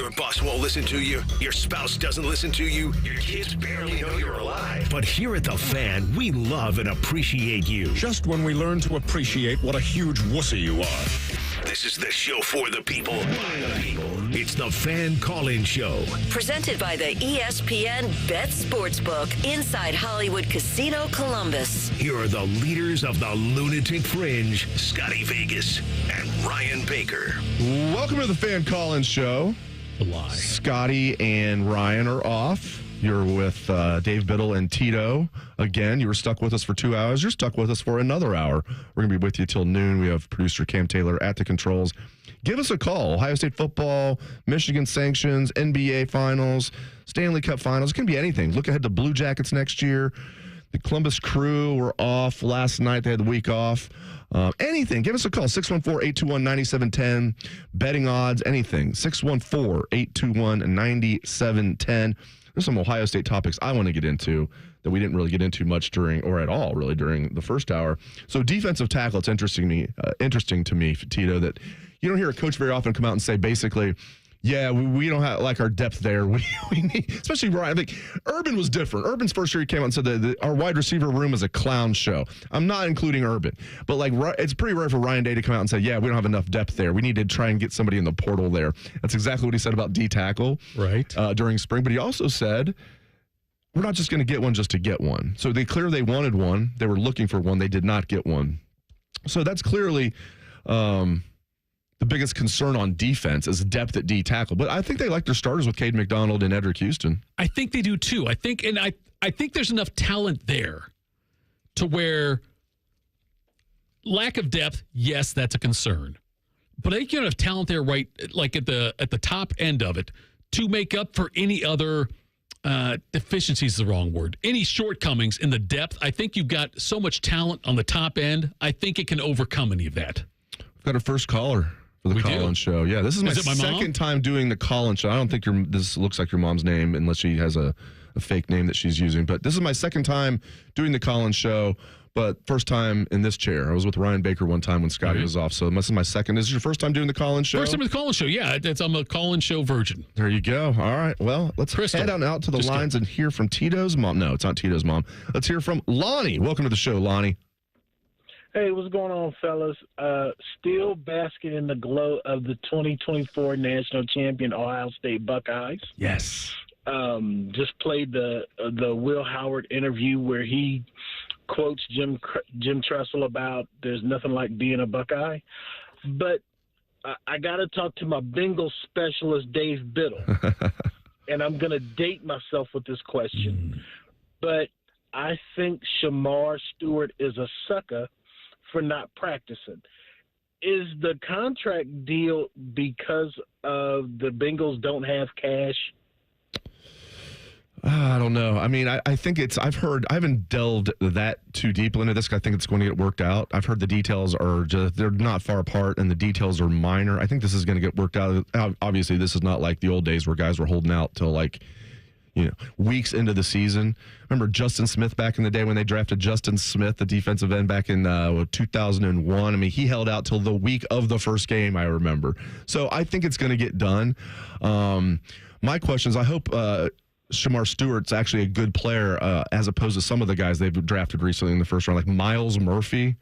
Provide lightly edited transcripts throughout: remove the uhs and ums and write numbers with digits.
Your boss won't listen to you. Your spouse doesn't listen to you. Your kids barely know you're alive. But here at The Fan, we love and appreciate you. Just when we learn to appreciate what a huge wussy you are. This is the show for the people, by the people. It's The Fan Call-In Show. Presented by the ESPN Bet Sportsbook inside Hollywood Casino Columbus. Here are the leaders of the Lunatic Fringe, Scotty Vegas and Ryan Baker. Welcome to The Fan Call-In Show. Scotty and Ryan are off. You're with Dave Biddle and Tito. Again, you were stuck with us for 2 hours. You're stuck with us for another hour. We're going to be with you till noon. We have producer Cam Taylor at the controls. Give us a call. Ohio State football, Michigan sanctions, NBA finals, Stanley Cup finals. It can be anything. Look ahead to Blue Jackets next year. The Columbus Crew were off last night. They had the week off. Anything. Give us a call. 614-821-9710. Betting odds, anything. 614-821-9710. There's some Ohio State topics I want to get into that we didn't really get into much during, or at all really, during the first hour. So defensive tackle, it's interesting to me, Tito, that you don't hear a coach very often come out and say basically, yeah, we don't have like our depth there. We need, especially Ryan. I think Urban was different. Urban's first year he came out and said that our wide receiver room is a clown show. I'm not including Urban, but like it's pretty rare for Ryan Day to come out and say, yeah, we don't have enough depth there. We need to try and get somebody in the portal there. That's exactly what he said about D tackle during spring. But he also said, we're not just going to get one just to get one. So they wanted one. They were looking for one. They did not get one. So that's clearly the biggest concern on defense is depth at D tackle. But I think they like their starters with Cade McDonald and Edric Houston. I think they do too. I think there's enough talent there to where lack of depth, yes, that's a concern. But I think you have talent there, right, like at the top end of it, to make up for any other deficiencies is the wrong word. Any shortcomings in the depth. I think you've got so much talent on the top end. I think it can overcome any of that. We've got our first caller for the call-in show. Yeah, this is my second time doing the call-in show. I don't think this looks like your mom's name unless she has a fake name that she's using. But this is my second time doing the call-in show, but first time in this chair. I was with Ryan Baker one time when Scotty was off, so this is my second. This is your first time doing the call-in show? First time with the call-in show, yeah. I'm a call-in show virgin. There you go. All right, well, let's head on out to the lines and hear from Tito's mom. No, it's not Tito's mom. Let's hear from Lonnie. Welcome to the show, Lonnie. Hey, what's going on, fellas? Still basking in the glow of the 2024 national champion Ohio State Buckeyes. Yes. Just played the Will Howard interview where he quotes Jim Tressel about there's nothing like being a Buckeye. But I got to talk to my Bengals specialist, Dave Biddle. And I'm going to date myself with this question. But I think Shamar Stewart is a sucker for not practicing. Is the contract deal because of the Bengals don't have cash? I don't know. I mean, I think I haven't delved that too deeply into this. I think it's going to get worked out. I've heard the details they're not far apart and the details are minor. I think this is going to get worked out. Obviously, this is not like the old days where guys were holding out till weeks into the season. Remember Justin Smith back in the day when they drafted Justin Smith, the defensive end back in 2001? I mean, he held out till the week of the first game, I remember. So I think it's going to get done. My question is, I hope Shamar Stewart's actually a good player as opposed to some of the guys they've drafted recently in the first round, like Miles Murphy.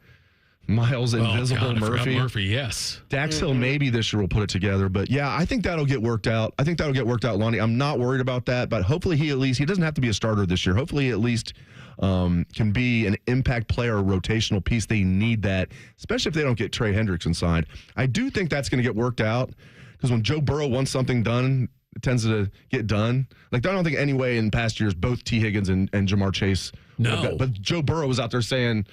Murphy, yes. Dax Hill maybe this year will put it together, but yeah, I think that'll get worked out. Lonnie. I'm not worried about that, but hopefully he doesn't have to be a starter this year. Hopefully he at least can be an impact player, a rotational piece. They need that, especially if they don't get Trey Hendrickson signed. I do think that's going to get worked out because when Joe Burrow wants something done, it tends to get done. Like, I don't think any way in past years both T. Higgins and Jamar Chase. No. But Joe Burrow was out there saying,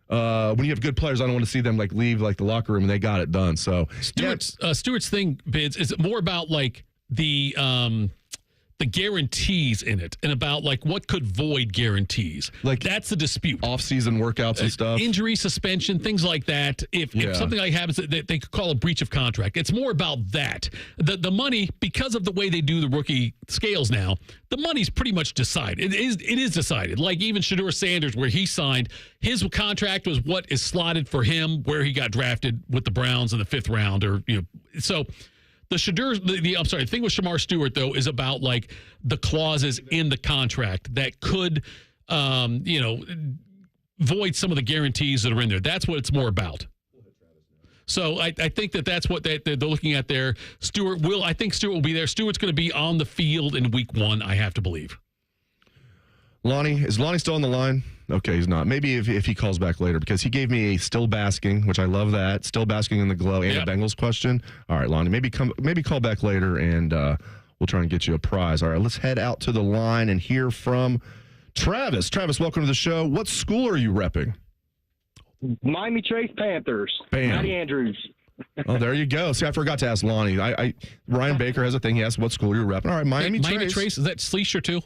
when you have good players, I don't want to see them leave the locker room, and they got it done. So Stewart's thing, Bids, is more about the guarantees in it and about what could void guarantees. That's the dispute. Off-season workouts and stuff. Injury, suspension, things like that. If something happens, they could call a breach of contract. It's more about that. The money, because of the way they do the rookie scales now, the money's pretty much decided. It is decided. Like even Shedeur Sanders, where he signed, his contract was what is slotted for him, where he got drafted with the Browns in the 5th round. So The thing with Shamar Stewart, though, is about like the clauses in the contract that could, void some of the guarantees that are in there. That's what it's more about. So I think that's what they're looking at there. I think Stewart will be there. Stewart's going to be on the field in week 1, I have to believe. Is Lonnie still on the line? Okay, he's not. Maybe if he calls back later, because he gave me a still basking, which I love that. Still basking in the glow and a Bengals question. All right, Lonnie, maybe call back later and we'll try and get you a prize. All right, let's head out to the line and hear from Travis. Travis, welcome to the show. What school are you repping? Miami Trace Panthers. Bam. Matty Andrews. Oh, there you go. See, I forgot to ask Lonnie. Ryan Baker has a thing. He asked what school you're repping. All right, Miami Trace. Is that Sleesher too?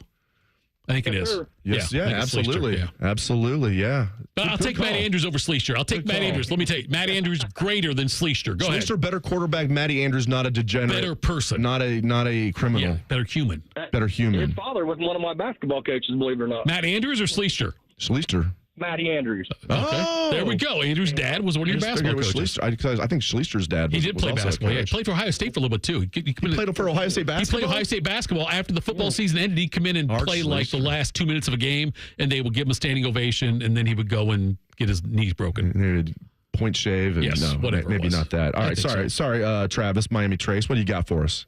I think it is. Sir. Yes, yeah, absolutely. Sleesher, yeah. Absolutely, yeah. But I'll take Matty Andrews over Sleesher. I'll take Matty Andrews. Let me tell you, Matty Andrews greater than Sleesher. Go ahead. Sleesher, better quarterback. Matty Andrews, not a degenerate. Better person. Not a criminal. Yeah, better human. Better human. His father was one of my basketball coaches, believe it or not. Matt Andrews or Sleesher? Sleesher. Matty Andrews. Okay. Oh, There we go. Andrews' dad was one of your basketball coaches. I think Schleister's dad was He did play also a basketball. Yeah, he coach. played for Ohio State for a little bit, too. He played for Ohio State basketball? He played Ohio State basketball. After the football season ended, he'd come in and play like the last 2 minutes of a game, and they would give him a standing ovation, and then he would go and get his knees broken. And they would point shave. And Yes, no, whatever it maybe was. not that. All I right, think sorry, Travis, Miami Trace. What do you got for us?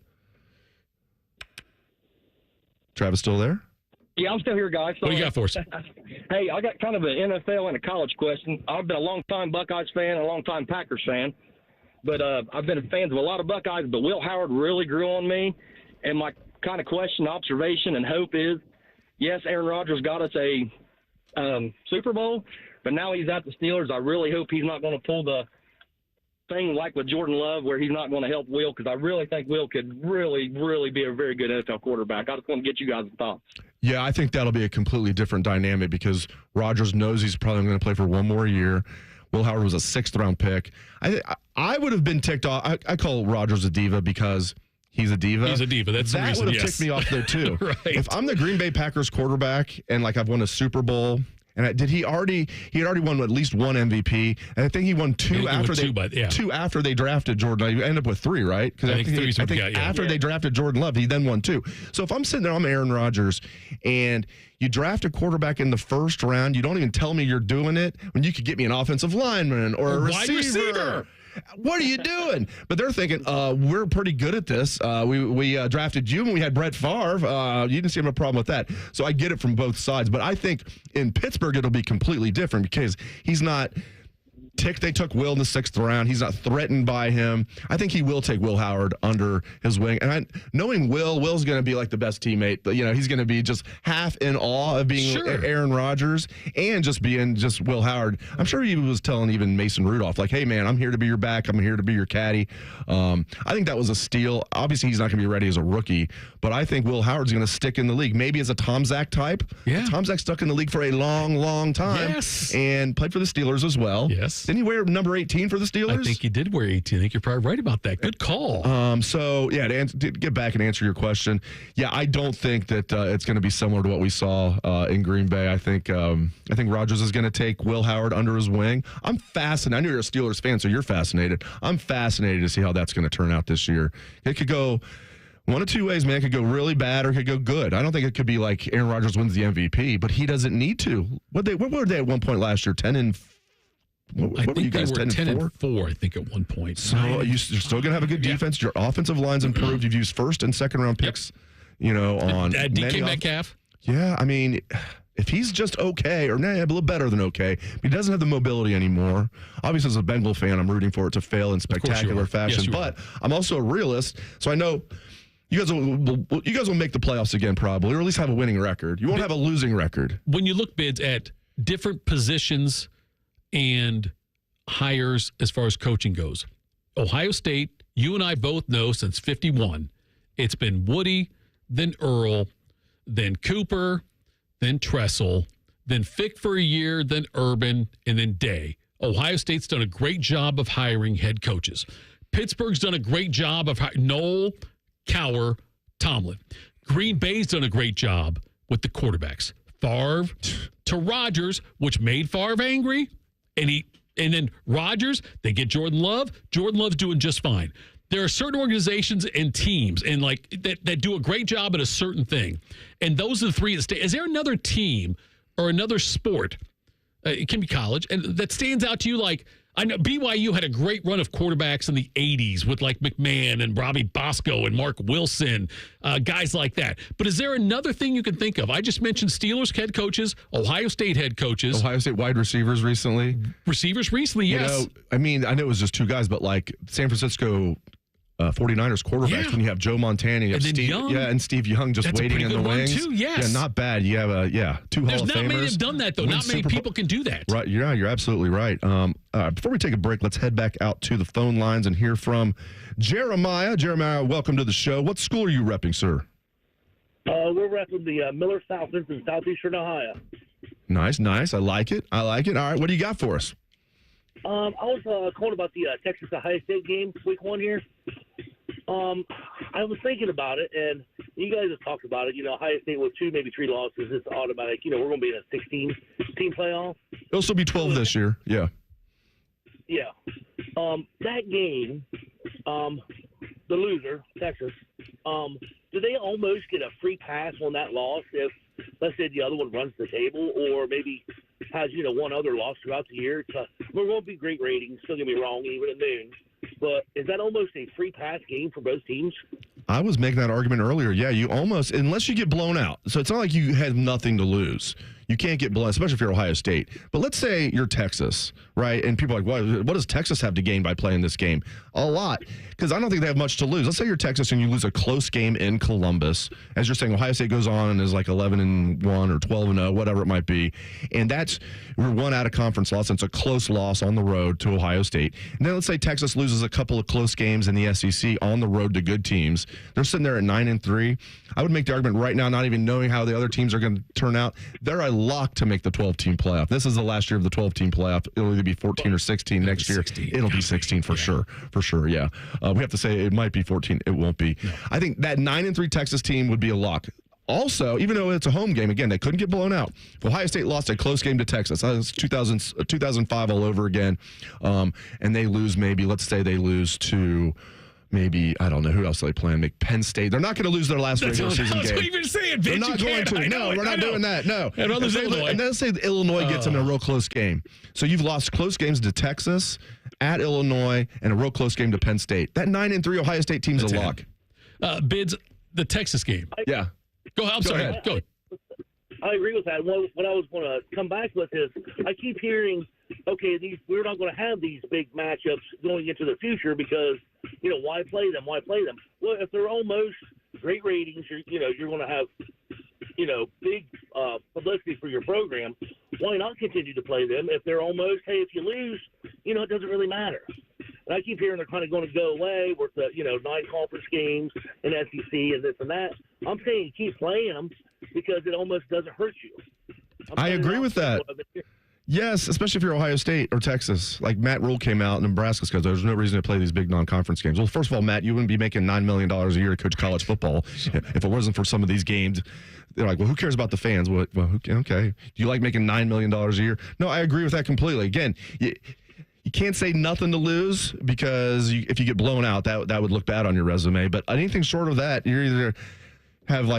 Travis still there? Yeah, I'm still here, guys. What do you got for us? Hey, I got kind of an NFL and a college question. I've been a long-time Buckeyes fan and a long-time Packers fan, but I've been fans of a lot of Buckeyes, but Will Howard really grew on me. And my kind of question, observation, and hope is, yes, Aaron Rodgers got us a Super Bowl, but now he's at the Steelers. I really hope he's not going to pull the thing like with Jordan Love where he's not going to help Will, because I really think Will could really, really be a very good NFL quarterback. I just want to get you guys' thoughts. Yeah, I think that'll be a completely different dynamic because Rodgers knows he's probably going to play for one more year. Will Howard was a 6th-round pick. I would have been ticked off. I call Rodgers a diva because he's a diva. He's a diva. That's the that reason, would have ticked me off there too. Right. If I'm the Green Bay Packers quarterback and like I've won a Super Bowl, and he had already won at least one MVP, and I think he won two after they drafted Jordan. I ended up with 3, right? Because I think after they drafted Jordan Love, he then won 2. So if I'm sitting there, I'm Aaron Rodgers, and you draft a quarterback in the 1st round, you don't even tell me you're doing it when you could get me an offensive lineman or a wide receiver. What are you doing? But they're thinking, we're pretty good at this. We drafted you when we had Brett Favre. You didn't seem to have a problem with that. So I get it from both sides. But I think in Pittsburgh, it'll be completely different because he's not they took Will in the 6th round. He's not threatened by him. I think he will take Will Howard under his wing. And knowing Will's going to be like the best teammate. But, he's going to be just half in awe of being Aaron Rodgers and just being just Will Howard. I'm sure he was telling even Mason Rudolph, like, hey, man, I'm here to be your back. I'm here to be your caddy. I think that was a steal. Obviously, he's not going to be ready as a rookie, but I think Will Howard's going to stick in the league. Maybe as a Tom Zach type. Yeah. Tom Zach stuck in the league for a long, long time. Yes. And played for the Steelers as well. Yes. Didn't he wear number 18 for the Steelers? I think he did wear 18. I think you're probably right about that. Good call. To get back and answer your question, I don't think that it's going to be similar to what we saw in Green Bay. I think Rodgers is going to take Will Howard under his wing. I'm fascinated. I know you're a Steelers fan, so you're fascinated. I'm fascinated to see how that's going to turn out this year. It could go one of 2 ways, man. It could go really bad or it could go good. I don't think it could be like Aaron Rodgers wins the MVP, but he doesn't need to. What were they at one point last year? 10-4. I think they were 10-4, I think, at one point. So you're still going to have a good defense. Your offensive line's improved. You've used 1st and 2nd round picks, on DK Metcalf. Yeah, I mean, if he's just okay, or a little better than okay, but he doesn't have the mobility anymore. Obviously, as a Bengal fan, I'm rooting for it to fail in spectacular fashion. Yes, but I'm also a realist, so I know you guys will make the playoffs again, probably, or at least have a winning record. You won't have a losing record. When you look, Bids, at different positions and hires as far as coaching goes, Ohio State, you and I both know since 51, it's been Woody, then Earl, then Cooper, then Tressel, then Fick for a year, then Urban, and then Day. Ohio State's done a great job of hiring head coaches. Pittsburgh's done a great job of Noel, Cowher, Tomlin. Green Bay's done a great job with the quarterbacks. Favre to Rodgers, which made Favre angry. And then Rodgers, they get Jordan Love. Jordan Love's doing just fine. there are certain organizations and teams and like that do a great job at a certain thing. And those are the three that stay. Is there another team or another sport, it can be college, and that stands out to you? Like, I know BYU had a great run of quarterbacks in the 80s with like McMahon and Robbie Bosco and Mark Wilson, guys like that. But is there another thing you can think of? I just mentioned Steelers head coaches, Ohio State head coaches. Ohio State wide receivers recently. Receivers recently, yes. You know, I mean, I know it was just two guys, but like San Francisco 49ers quarterbacks, when you have Joe Montana, you have Steve Young. And Steve Young just That's waiting in the wings. Too, yes. Yeah, not bad. You have two Hall of Famers. There's not many have done that, though. Not many people can do that. Right, yeah, you're absolutely right. Before we take a break, let's head back out to the phone lines and hear from Jeremiah. Jeremiah, welcome to the show. What school are you repping, sir? We're repping the Miller Southlands in southeastern Ohio. Nice. I like it. All right, what do you got for us? I was calling about the Texas Ohio State game, week 1 here. I was thinking about it, and you guys have talked about it. You know, Ohio State with 2, maybe 3 losses, it's automatic. You know, we're going to be in a 16-team playoff. It'll still be 12 this year. Yeah. Yeah. That game, the loser, Texas, do they almost get a free pass on that loss if, let's say, the other one runs the table, or maybe has, one other loss throughout the year? We're going to be great ratings, don't get me wrong, even at noon. But is that almost a free pass game for both teams? I was making that argument earlier. Yeah, you almost, unless you get blown out. So it's not like you had nothing to lose. You can't get blown, especially if you're Ohio State. But let's say you're Texas, right? And people are like, what does Texas have to gain by playing this game? A lot, because I don't think they have much to lose. Let's say you're Texas and you lose a close game in Columbus. As you're saying, Ohio State goes on and is like 11-1 or 12-0, whatever it might be. And we're one out of conference loss, and it's a close loss on the road to Ohio State. And then let's say Texas loses a couple of close games in the SEC on the road to good teams. They're sitting there at 9-3. I would make the argument right now, not even knowing how the other teams are going to turn out, they're a lock to make the 12-team playoff. This is the last year of the 12-team playoff. It'll either be 14 or 16 next year. 16. It'll be 16 for sure. For sure, yeah. We have to say it might be 14. It won't be. No. I think that 9-3 Texas team would be a lock. Also, even though it's a home game, again, they couldn't get blown out. If Ohio State lost a close game to Texas, that was 2005 all over again, and they lose let's say they lose to maybe, I don't know, who else are they playing? Make Penn State. They're not going to lose their last regular season game. That's what you've been saying, They're not going to. No, we're not doing that. No. And then let's say Illinois gets in a real close game. So you've lost close games to Texas, at Illinois, and a real close game to Penn State. That 9-3 Ohio State team's a lock. Bids, the Texas game. Yeah. Go ahead. Go ahead. I agree with that. What I was going to come back with is I keep hearing, okay, we're not going to have these big matchups going into the future because, why play them? Why play them? Well, if they're almost great ratings, you're going to have, big publicity for your program. Why not continue to play them? If they're almost, hey, if you lose, it doesn't really matter. And I keep hearing they're kind of going to go away with the, 9 conference games and SEC and this and that. I'm saying keep playing them because it almost doesn't hurt you. I agree with that. Yes, especially if you're Ohio State or Texas. Like Matt Rule came out, and Nebraska's because there's no reason to play these big non-conference games. Well, first of all, Matt, you wouldn't be making $9 million a year to coach college football if it wasn't for some of these games. They're like, well, who cares about the fans? Well, okay. Do you like making $9 million a year? No, I agree with that completely. Again, you can't say nothing to lose because if you get blown out, that would look bad on your resume. But anything short of that, you're either have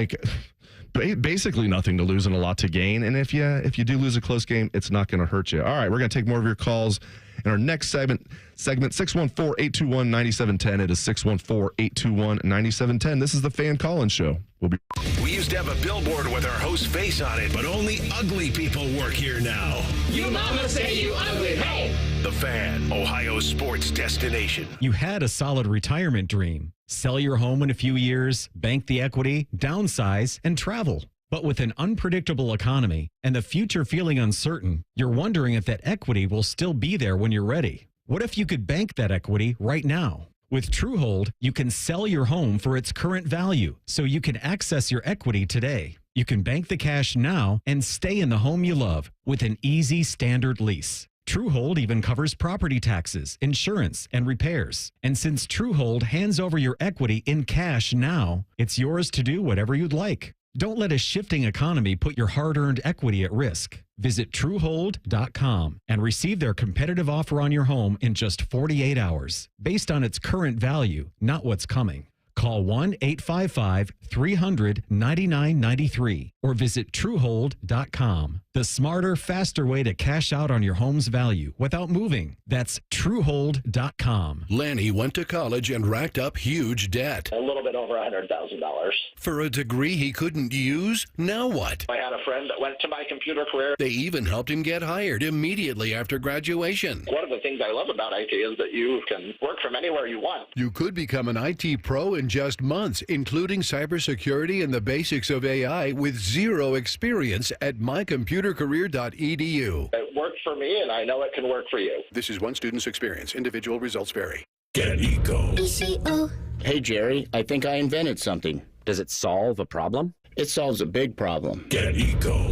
basically nothing to lose and a lot to gain. And if you do lose a close game, it's not going to hurt you. All right, we're going to take more of your calls in our next segment 614-821-9710. It is 614-821-9710. This is the Fan Call-In Show. We used to have a billboard with our host's face on it, but only ugly people work here now. You mama say you ugly, hey! The Fan, Ohio's sports destination. You had a solid retirement dream. Sell your home in a few years, bank the equity, downsize, and travel. But with an unpredictable economy and the future feeling uncertain, you're wondering if that equity will still be there when you're ready. What if you could bank that equity right now? With Truehold, you can sell your home for its current value, so you can access your equity today. You can bank the cash now and stay in the home you love with an easy standard lease. Truehold even covers property taxes, insurance, and repairs. And since Truehold hands over your equity in cash now, it's yours to do whatever you'd like. Don't let a shifting economy put your hard-earned equity at risk. Visit Truehold.com and receive their competitive offer on your home in just 48 hours, based on its current value, not what's coming. Call 1-855-300-9993 or visit Truehold.com. The smarter, faster way to cash out on your home's value without moving. That's Truehold.com. Lanny went to college and racked up huge debt. A little bit over $100,000. For a degree he couldn't use? Now what? I had a friend that went to my computer career. They even helped him get hired immediately after graduation. One of the things I love about IT is that you can work from anywhere you want. You could become an IT pro in just months, including cybersecurity and the basics of AI with zero experience at mycomputercareer.edu. It worked for me, and I know it can work for you. This is one student's experience. Individual results vary. Get Eco. Hey, Jerry, I think I invented something. Does it solve a problem? It solves a big problem. Get Eco.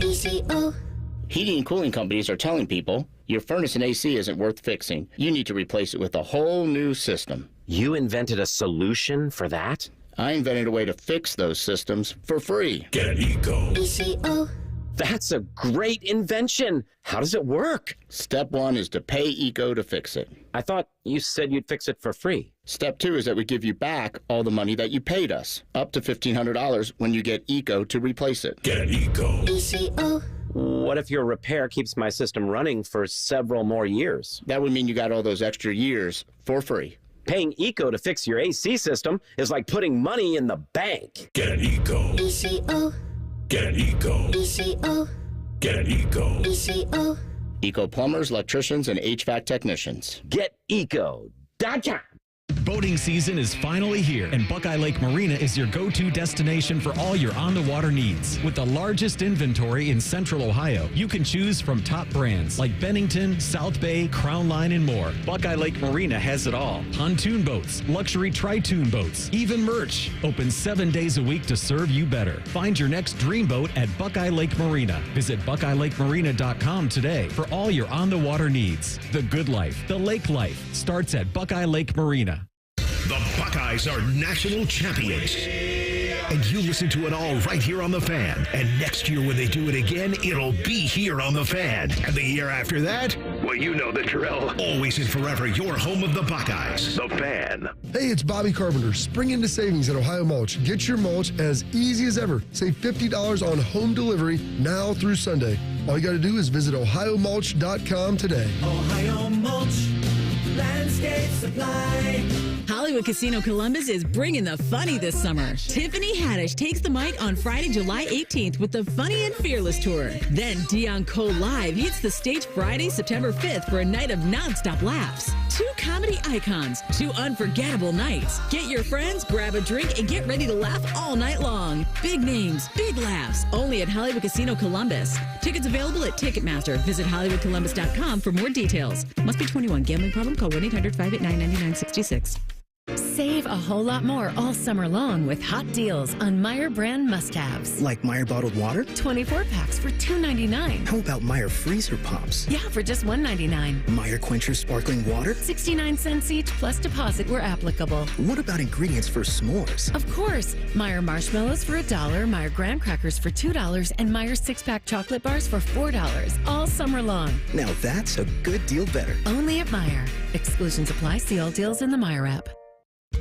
Heating and cooling companies are telling people your furnace and AC isn't worth fixing. You need to replace it with a whole new system. You invented a solution for that? I invented a way to fix those systems for free. Get Eco. That's a great invention. How does it work? Step 1 is to pay Eco to fix it. I thought you said you'd fix it for free. Step 2 is that we give you back all the money that you paid us, up to $1,500 when you get Eco to replace it. Get Eco. What if your repair keeps my system running for several more years? That would mean you got all those extra years for free. Paying Eco to fix your AC system is like putting money in the bank. Get Eco. Get Eco. Get Eco. Eco plumbers, electricians, and HVAC technicians. Get Eco.com. Boating season is finally here, and Buckeye Lake Marina is your go-to destination for all your on-the-water needs. With the largest inventory in Central Ohio, you can choose from top brands like Bennington, South Bay, Crown Line, and more. Buckeye Lake Marina has it all. Pontoon boats, luxury tri-toon boats, even merch. Open 7 days a week to serve you better. Find your next dream boat at Buckeye Lake Marina. Visit BuckeyeLakeMarina.com today for all your on-the-water needs. The good life, the lake life, starts at Buckeye Lake Marina. The Buckeyes are national champions. And you listen to it all right here on The Fan. And next year when they do it again, it'll be here on The Fan. And the year after that, well, you know the drill. Always and forever, your home of the Buckeyes. The Fan. Hey, it's Bobby Carpenter. Spring into savings at Ohio Mulch. Get your mulch as easy as ever. Save $50 on home delivery now through Sunday. All you got to do is visit OhioMulch.com today. Ohio Mulch, Landscape Supply. Hollywood Casino Columbus is bringing the funny this summer. Tiffany Haddish takes the mic on Friday, July 18th with the Funny and Fearless Tour. Then Dion Cole Live hits the stage Friday, September 5th for a night of nonstop laughs. 2 comedy icons, 2 unforgettable nights. Get your friends, grab a drink, and get ready to laugh all night long. Big names, big laughs, only at Hollywood Casino Columbus. Tickets available at Ticketmaster. Visit HollywoodColumbus.com for more details. Must be 21. Gambling problem? Call 1-800-589-9966. Save a whole lot more all summer long with hot deals on Meyer brand must-haves. Like Meyer bottled water? 24 packs for $2.99. How about Meyer freezer pops? Yeah, for just $1.99. Meyer Quencher sparkling water? 69 cents each plus deposit where applicable. What about ingredients for s'mores? Of course. Meyer marshmallows for $1, Meyer graham crackers for $2, and Meyer 6-pack chocolate bars for $4 all summer long. Now that's a good deal better. Only at Meyer. Exclusions apply. See all deals in the Meyer app.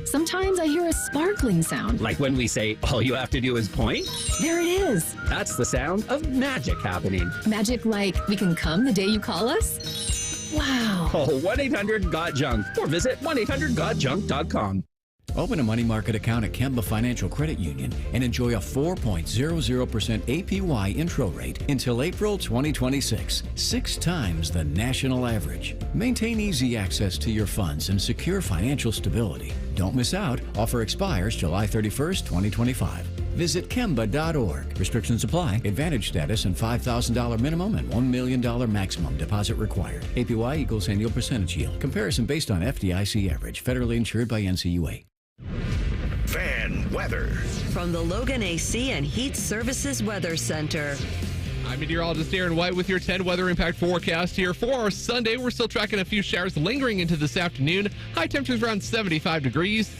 Sometimes I hear a sparkling sound. Like when we say, all you have to do is point? There it is. That's the sound of magic happening. Magic like we can come the day you call us? Wow. Call 1-800-GOT-JUNK or visit 1-800-GOT-JUNK.com. Open a money market account at Kemba Financial Credit Union and enjoy a 4.00% APY intro rate until April 2026, 6 times the national average. Maintain easy access to your funds and secure financial stability. Don't miss out. Offer expires July 31st, 2025. Visit Kemba.org. Restrictions apply. Advantage status and $5,000 minimum and $1 million maximum deposit required. APY equals annual percentage yield. Comparison based on FDIC average. Federally insured by NCUA. Fan weather. From the Logan AC and Heat Services Weather Center. I'm meteorologist Aaron White with your 10 weather impact forecast here. For our Sunday, we're still tracking a few showers lingering into this afternoon. High temperatures around 75 degrees.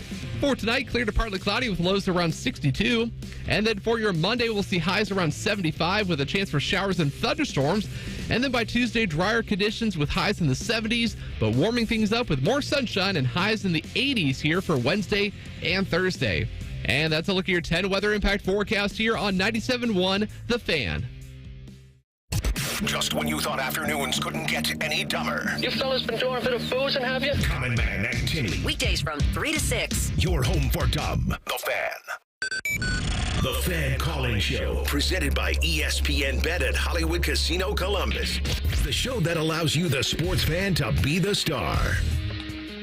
For tonight, clear to partly cloudy with lows around 62. And then for your Monday, we'll see highs around 75 with a chance for showers and thunderstorms. And then by Tuesday, drier conditions with highs in the 70s, but warming things up with more sunshine and highs in the 80s here for Wednesday and Thursday. And that's a look at your 10 weather impact forecast here on 97.1 The Fan. Just when you thought afternoons couldn't get any dumber. You fellas been doing a bit of boozing, have you? Common Man and Timmy. Weekdays from 3 to 6. Your home for dumb. The Fan. The Fan Calling Show. Presented by ESPN Bet at Hollywood Casino Columbus. The show that allows you, the sports fan, to be the star.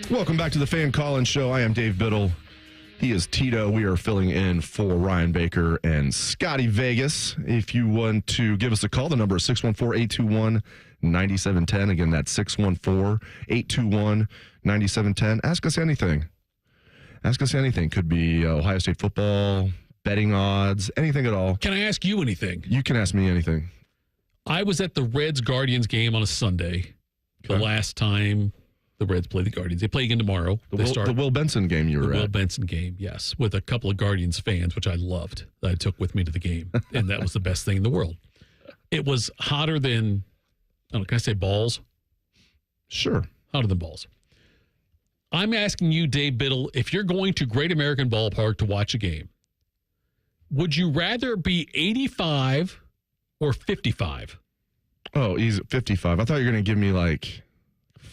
Welcome back to the Fan Calling Show. I am Dave Biddle. He is Tito. We are filling in for Ryan Baker and Scotty Vegas. If you want to give us a call, the number is 614-821-9710. Again, that's 614-821-9710. Ask us anything. Ask us anything. Could be Ohio State football, betting odds, anything at all. Can I ask you anything? You can ask me anything. I was at the Reds-Guardians game on a Sunday, the last time the Reds play the Guardians. They play again tomorrow. The Will Benson game you were at. The Will Benson game, yes, with a couple of Guardians fans, which I loved, that I took with me to the game. And that was the best thing in the world. It was hotter than, I don't know, can I say balls? Sure. Hotter than balls. I'm asking you, Dave Biddle, if you're going to Great American Ballpark to watch a game, would you rather be 85 or 55? Oh, he's 55. I thought you were going to give me like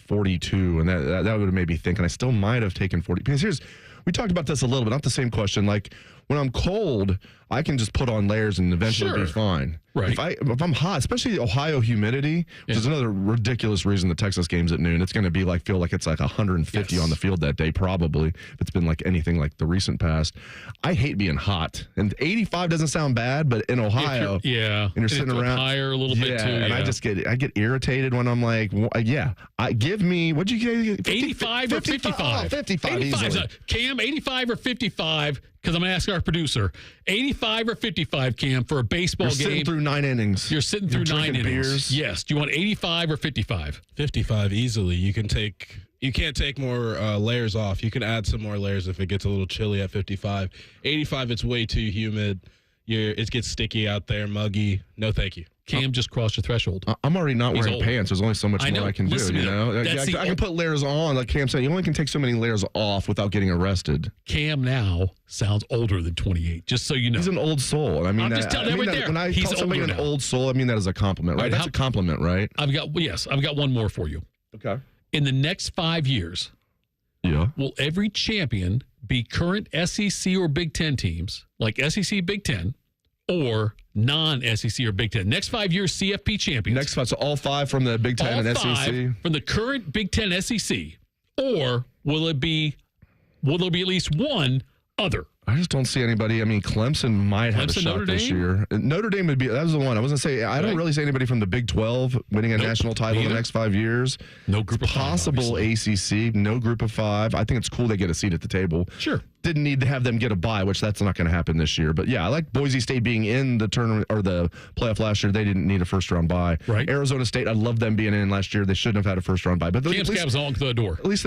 42, and that would have made me think, and I still might have taken 40. Because we talked about this a little bit, not the same question. Like, when I'm cold, I can just put on layers and eventually be fine. Right. If I'm hot, especially the Ohio humidity, which is another ridiculous reason the Texas game's at noon, it's going to be like, feel like it's like 150 on the field that day, probably, if it's been like anything like the recent past. I hate being hot. And 85 doesn't sound bad, but in Ohio, and you're sitting around higher a little bit too. And I get irritated when I'm like, give me, what'd you get? 85 or 55? Oh, 55 easily. Cam, 85 or 55? Because I'm going to ask our producer, 85 or 55, Cam, for a baseball game. You're sitting through 9 innings. You're sitting through 9 innings. Beers. Yes. Do you want 85 or 55? 55 easily. You can't take more layers off. You can add some more layers if it gets a little chilly at 55. 85, it's way too humid. It gets sticky out there, muggy. No, thank you. Cam just crossed your threshold. I'm already not wearing pants. There's only so much more I can do, you know? I can put layers on, like Cam said. You only can take so many layers off without getting arrested. Cam now sounds older than 28, just so you know. He's an old soul. I mean, I'm just telling that. When I call somebody an old soul, I mean that as a compliment, right? That's a compliment, right? I've got one more for you. Okay. In the next 5 years, will every champion be current SEC or Big Ten teams, like SEC, Big Ten, or non-SEC or Big Ten? Next 5 years, CFP champions. Next 5, so all 5 from the Big Ten and SEC? From the current Big Ten SEC. Or will there be at least one other? I just don't see anybody. I mean, Clemson might have a shot this year. Notre Dame would be, that was the one. I wasn't say, I don't really see anybody from the Big 12 winning a national title in the next 5 years. No group of possible ACC, no group of 5. I think it's cool they get a seat at the table. Sure. Didn't need to have them get a bye, which that's not going to happen this year. But yeah, I like Boise State being in the tournament or the playoff last year. They didn't need a first round bye. Right. Arizona State, I love them being in last year. They shouldn't have had a first round bye. But Cam's cabs on the door. At least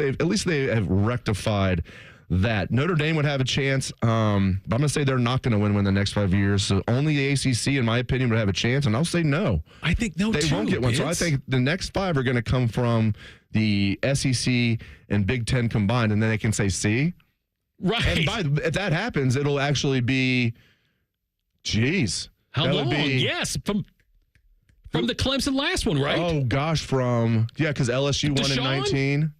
they have rectified that. Notre Dame would have a chance, but I'm going to say they're not going to win the next 5 years. So only the ACC, in my opinion, would have a chance, and I'll say no. I think no, they won't get one. So I think the next 5 are going to come from the SEC and Big Ten combined, and then they can say C. Right. And if that happens, it'll actually be, how long? Yes, from the Clemson last one, right? Oh, gosh, because LSU won in 19.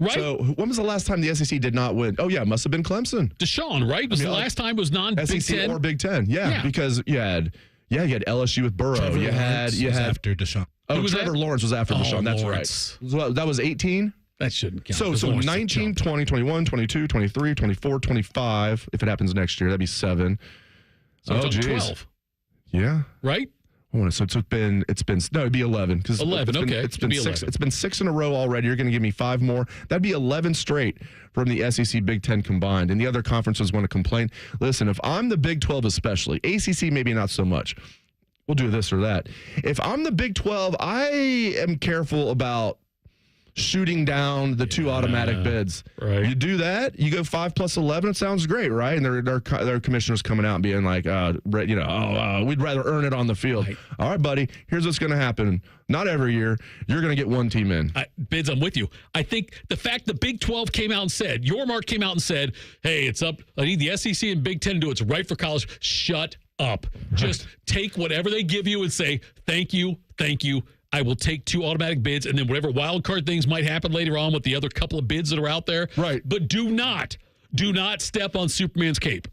Right. So when was the last time the SEC did not win? Oh, yeah, it must have been Clemson. Deshaun, right? The last time was non-Big SEC Ten? or Big Ten. Yeah, because you had LSU with Burrow. Trevor you had after Deshaun. Oh, Trevor Lawrence was after Deshaun. That's Lawrence. Right. That was 18? That shouldn't count. So 19, 20, 21, 22, 23, 24, 25. If it happens next year, that'd be 7. So 12. Yeah. Right? So it'd be 11. 11, okay. It's been 6. It's been 6 in a row already. You're going to give me 5 more. That'd be 11 straight from the SEC Big Ten combined. And the other conferences want to complain. Listen, if I'm the Big 12 especially, ACC maybe not so much. We'll do this or that. If I'm the Big 12, I am careful about shooting down the 2 automatic bids. Right. You do that, you go 5 plus 11. It sounds great, right? And their commissioners coming out and being like, we'd rather earn it on the field. Right. All right, buddy. Here's what's going to happen. Not every year. You're going to get one team in. Bids, I'm with you. I think the fact the Big 12 came out and said, Yormark came out and said, hey, it's up. I need the SEC and Big 10 to do it. It's right for college. Shut up. Just take whatever they give you and say, thank you. I will take 2 automatic bids, and then whatever wild card things might happen later on with the other couple of bids that are out there. Right. But do not step on Superman's cape.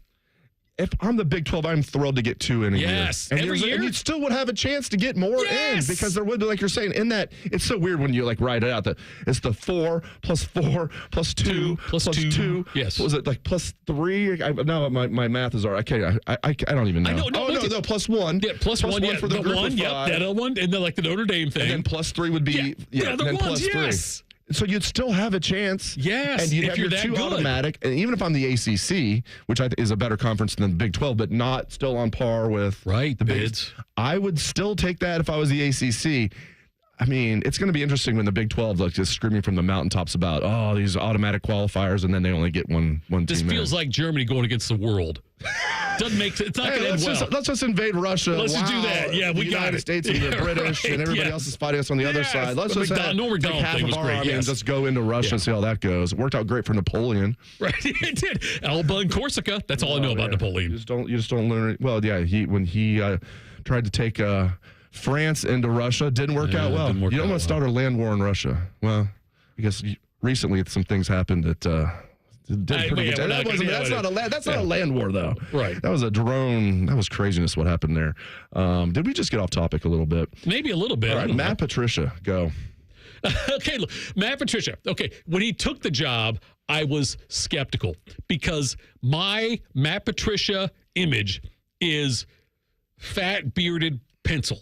If I'm the Big 12, I'm thrilled to get 2 in a year. Yes, every year. And you still would have a chance to get more in because there would be, like you're saying, in that, it's so weird when you like write it out that it's the 4 plus 4 plus 2 plus 2. Yes. What was it, like plus 3? No, my math is all right. Okay, I don't even know. No, plus 1. Yeah, plus 1 for the group of 5. That other one, and then like the Notre Dame thing. And then plus 3 would be, and then plus 3. So you'd still have a chance. Yes. And you'd have your 2 automatic. And even if I'm the ACC, which I think is a better conference than the Big 12, but not still on par with the bids, I would still take that if I was the ACC. I mean, it's going to be interesting when the Big 12 like just screaming from the mountaintops about, these automatic qualifiers, and then they only get one team. This feels like Germany going against the world. Doesn't make sense. It's not going to end well. Let's just invade Russia. Let's just do that. Yeah, we got it. The United States and the British and everybody else is fighting us on the other side. Let's just take half of our army and just go into Russia and see how that goes. It worked out great for Napoleon. Right, it did. Elba and Corsica. That's all I know about Napoleon. You just don't learn. Well, yeah, when he tried to take France into Russia, didn't work out well. You don't want to start a land war in Russia. Well, because recently some things happened that. That's not a land war, though. Right. That was a drone. That was craziness what happened there. Did we just get off topic a little bit? Maybe a little bit. All right, Matt Patricia, go. Okay, look, Matt Patricia. Okay, when he took the job, I was skeptical because my Matt Patricia image is fat, bearded pencil.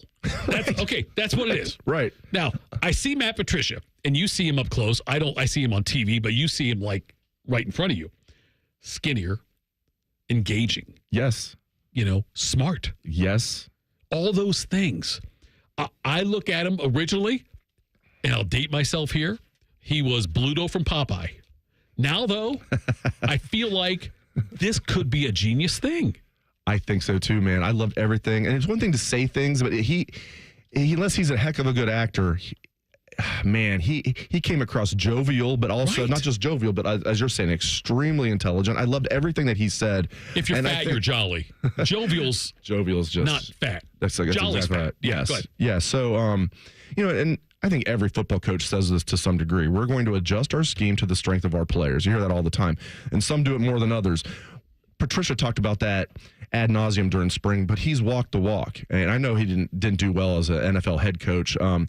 That's what it is. Right. Now, I see Matt Patricia, and you see him up close. I see him on TV, but you see him like right in front of you. Skinnier, engaging. Yes. Smart. Yes. All those things. I look at him originally, and I'll date myself here. He was Bluto from Popeye. Now, though, I feel like this could be a genius thing. I think so, too, man. I loved everything. And it's one thing to say things, but he unless he's a heck of a good actor, he came across jovial, but also not just jovial, but as you're saying, extremely intelligent. I loved everything that he said. If you're fat, you're jolly. Jovial's just not fat. That's Jolly's exactly fat. right. Yes. Go ahead. Yeah. So, and I think every football coach says this to some degree. We're going to adjust our scheme to the strength of our players. You hear that all the time, and some do it more than others. Patricia talked about that ad nauseum during spring, but he's walked the walk. And I know he didn't do well as an NFL head coach. And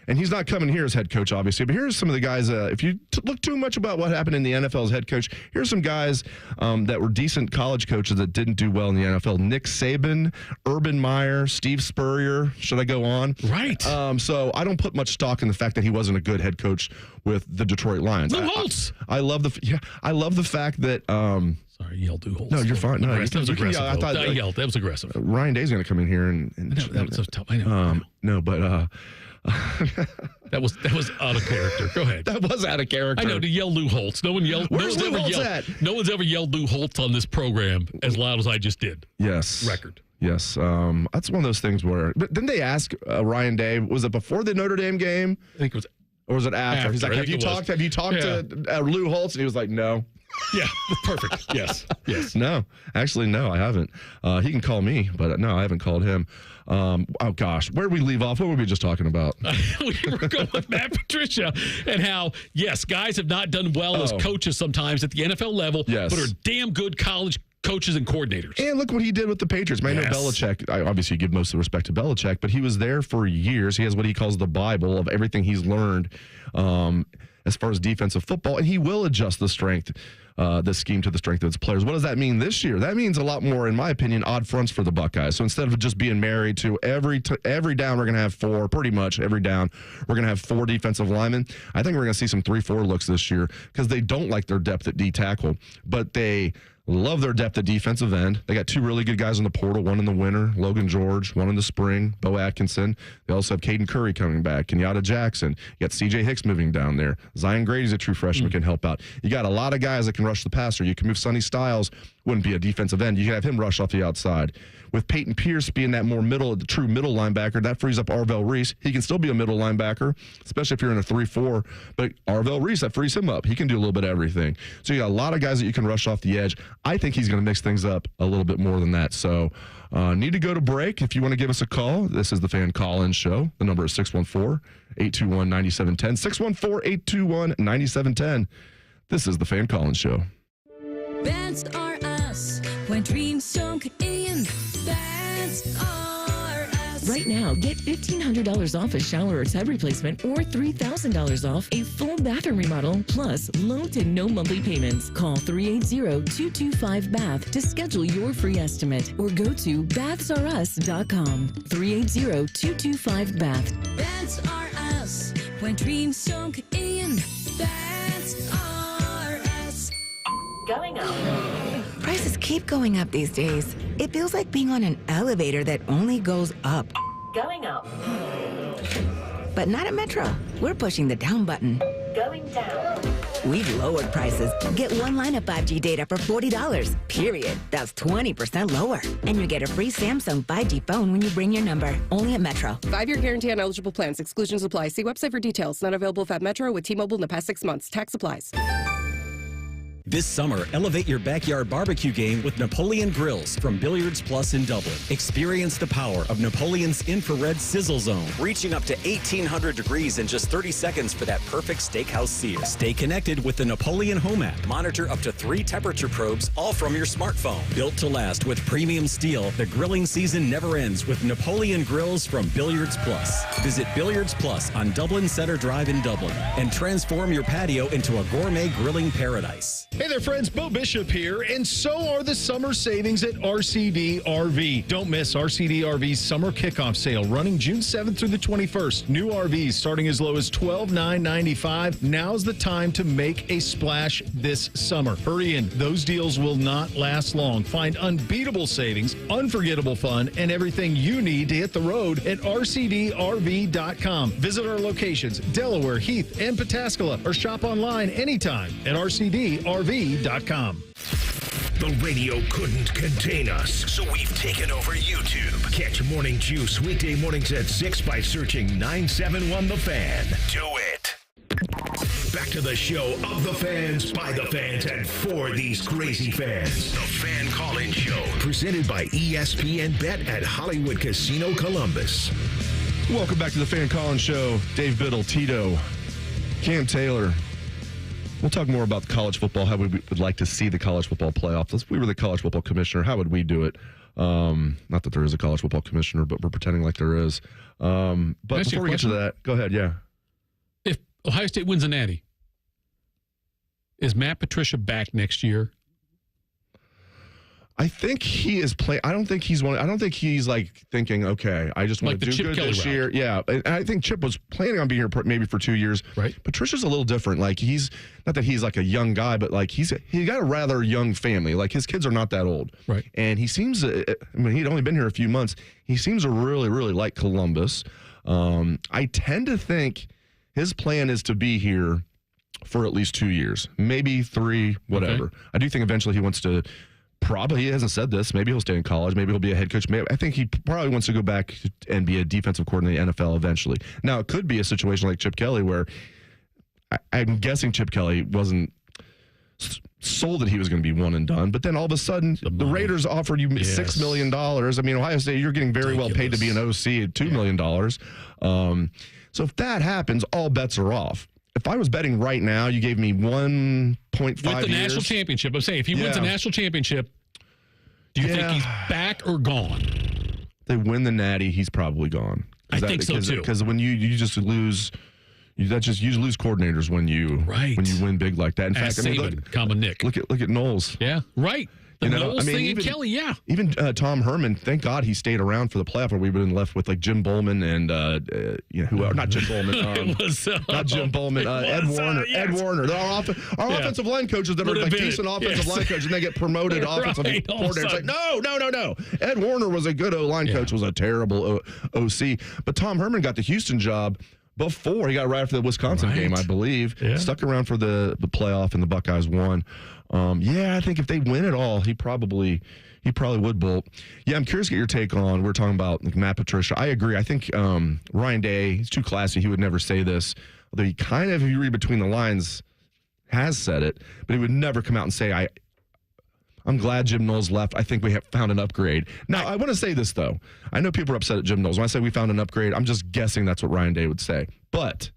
he's not coming here as head coach, obviously. But here's some of the guys. If you look too much about what happened in the NFL as head coach, here's some guys that were decent college coaches that didn't do well in the NFL. Nick Saban, Urban Meyer, Steve Spurrier. Should I go on? Right. So I don't put much stock in the fact that he wasn't a good head coach with the Detroit Lions. Lou Holtz. I love the fact that. Sorry, you yelled Lou Holtz. No, you're fine. No, that was aggressive. I yelled. That was aggressive. Ryan Day's going to come in here and that was tough. I know. No, but that was out of character. Go ahead. That was out of character. I know to yell Lou Holtz. No one yelled. Where's Lou Holtz at? No one's ever yelled Lou Holtz on this program as loud as I just did. Yes. Record. Yes. That's one of those things where. But didn't they ask Ryan Day? Was it before the Notre Dame game? I think it was. Or was it after? He's like, have you talked to Lou Holtz? And he was like, no. Yeah, perfect. Yes. No, actually, no, I haven't. He can call me, but no, I haven't called him. Oh, gosh, where did we leave off? What were we just talking about? We were going with Matt Patricia and how, yes, guys have not done well as coaches sometimes at the NFL level, but are damn good college coaches and coordinators. And look what he did with the Patriots. I know Belichick, I obviously give most of the respect to Belichick, but he was there for years. He has what he calls the Bible of everything he's learned as far as defensive football, and he will adjust the strength this scheme to the strength of its players. What does that mean this year? That means a lot more, in my opinion, odd fronts for the Buckeyes. So instead of just being married to every down, we're going to have 4, pretty much every down, we're going to have 4 defensive linemen. I think we're going to see some 3-4 looks this year because they don't like their depth at D tackle, but they love their depth at defensive end. They got 2 really good guys in the portal, one in the winter, Logan George, one in the spring, Bo Atkinson. They also have Caden Curry coming back, Kenyatta Jackson. You got C.J. Hicks moving down there. Zion Grady's a true freshman, can help out. You got a lot of guys that can rush the passer. You can move Sonny Styles, wouldn't be a defensive end. You can have him rush off the outside. With Peyton Pierce being that more true middle linebacker, that frees up Arvell Reese. He can still be a middle linebacker, especially if you're in a 3-4. But Arvell Reese, that frees him up. He can do a little bit of everything. So you got a lot of guys that you can rush off the edge. I think he's going to mix things up a little bit more than that. So need to go to break. If you want to give us a call, this is the Fan Call-In Show. The number is 614-821-9710. 614-821-9710. This is the Fan Call-In Show. Beds are us when dreams sunk in. Beds are us. Right now, get $1,500 off a shower or tub replacement or $3,000 off a full bathroom remodel, plus low to no monthly payments. Call 380-225-BATH to schedule your free estimate or go to bathsareus.com. 380-225-BATH. Beds are us when dreams sunk in. Beds are us. Going up. Prices keep going up these days. It feels like being on an elevator that only goes up. Going up. But not at Metro. We're pushing the down button. Going down. We've lowered prices. Get one line of 5G data for $40. Period. That's 20% lower. And you get a free Samsung 5G phone when you bring your number. Only at Metro. 5-year guarantee on eligible plans. Exclusions apply. See website for details. Not available at Metro with T-Mobile in the past 6 months. Tax applies. This summer, elevate your backyard barbecue game with Napoleon Grills from Billiards Plus in Dublin. Experience the power of Napoleon's infrared sizzle zone, reaching up to 1,800 degrees in just 30 seconds for that perfect steakhouse sear. Stay connected with the Napoleon Home app. Monitor up to 3 temperature probes, all from your smartphone. Built to last with premium steel, the grilling season never ends with Napoleon Grills from Billiards Plus. Visit Billiards Plus on Dublin Center Drive in Dublin and transform your patio into a gourmet grilling paradise. Hey there, friends. Bo Bishop here, and so are the summer savings at RCD RV. Don't miss RCD RV's summer kickoff sale running June 7th through the 21st. New RVs starting as low as $12,995. Now's the time to make a splash this summer. Hurry in. Those deals will not last long. Find unbeatable savings, unforgettable fun, and everything you need to hit the road at RCDRV.com. Visit our locations, Delaware, Heath, and Pataskala, or shop online anytime at RCDRV.com. The radio couldn't contain us, so we've taken over YouTube. Catch Morning Juice weekday mornings at 6 by searching 971 The Fan. Do it. Back to the show of the fans, by the fans, and for these crazy fans. The Fan Call-In Show, presented by ESPN Bet at Hollywood Casino Columbus. Welcome back to the Fan Call-In Show. Dave Biddle, Tito, Cam Taylor. We'll talk more about college football, how we would like to see the college football playoffs. If we were the college football commissioner, how would we do it? Not that there is a college football commissioner, but we're pretending like there is. But before we get to that, go ahead, yeah. If Ohio State wins a natty, is Matt Patricia back next year? I think he is playing. I don't think he's like thinking, okay, I just want to do good this year. Yeah, and I think Chip was planning on being here maybe for 2 years. Right. Patricia's a little different. Like he's not that he's like a young guy, but like he got a rather young family. Like his kids are not that old. Right. And he seems. I mean, he'd only been here a few months. He seems to really, really like Columbus. I tend to think his plan is to be here for at least 2 years, maybe 3, whatever. Okay. I do think eventually he wants to. Probably, he hasn't said this. Maybe he'll stay in college. Maybe he'll be a head coach. I think he probably wants to go back and be a defensive coordinator in the NFL eventually. Now, it could be a situation like Chip Kelly where I'm guessing Chip Kelly wasn't sold that he was going to be one and done, but then all of a sudden the Raiders offered you $6 million. I mean, Ohio State, you're getting very well paid to be an OC at $2 million. So if that happens, all bets are off. If I was betting right now, you gave me 1.5 with the national championship. I'm saying if he wins a national championship, do you think he's back or gone? They win the natty, he's probably gone. I think so too. Because when you just lose You lose coordinators when you win big like that. In Ask fact, Saban, common Nick. Look at Knowles. Yeah, right. The Knowles thing and Kelly, yeah. Even Tom Herman, thank God he stayed around for the playoff, or we've been left with like Jim Bowman and not Jim Bowman, not Jim Bowman, Ed Warner. Yes. Ed Warner. Our offensive line coaches that are like decent offensive line coaches, and they get promoted offensive coordinators. Like no. Ed Warner was a good O-line coach, was a terrible OC, but Tom Herman got the Houston job before he got right after the Wisconsin game, I believe. Yeah. Stuck around for the playoff, and the Buckeyes won. I think if they win it all, he probably would bolt. Yeah, I'm curious to get your take on. We're talking about like Matt Patricia. I agree. I think Ryan Day, he's too classy. He would never say this, although he kind of, if you read between the lines, has said it. But he would never come out and say, I'm glad Jim Knowles left. I think we have found an upgrade. Now, I want to say this, though. I know people are upset at Jim Knowles. When I say we found an upgrade, I'm just guessing that's what Ryan Day would say. But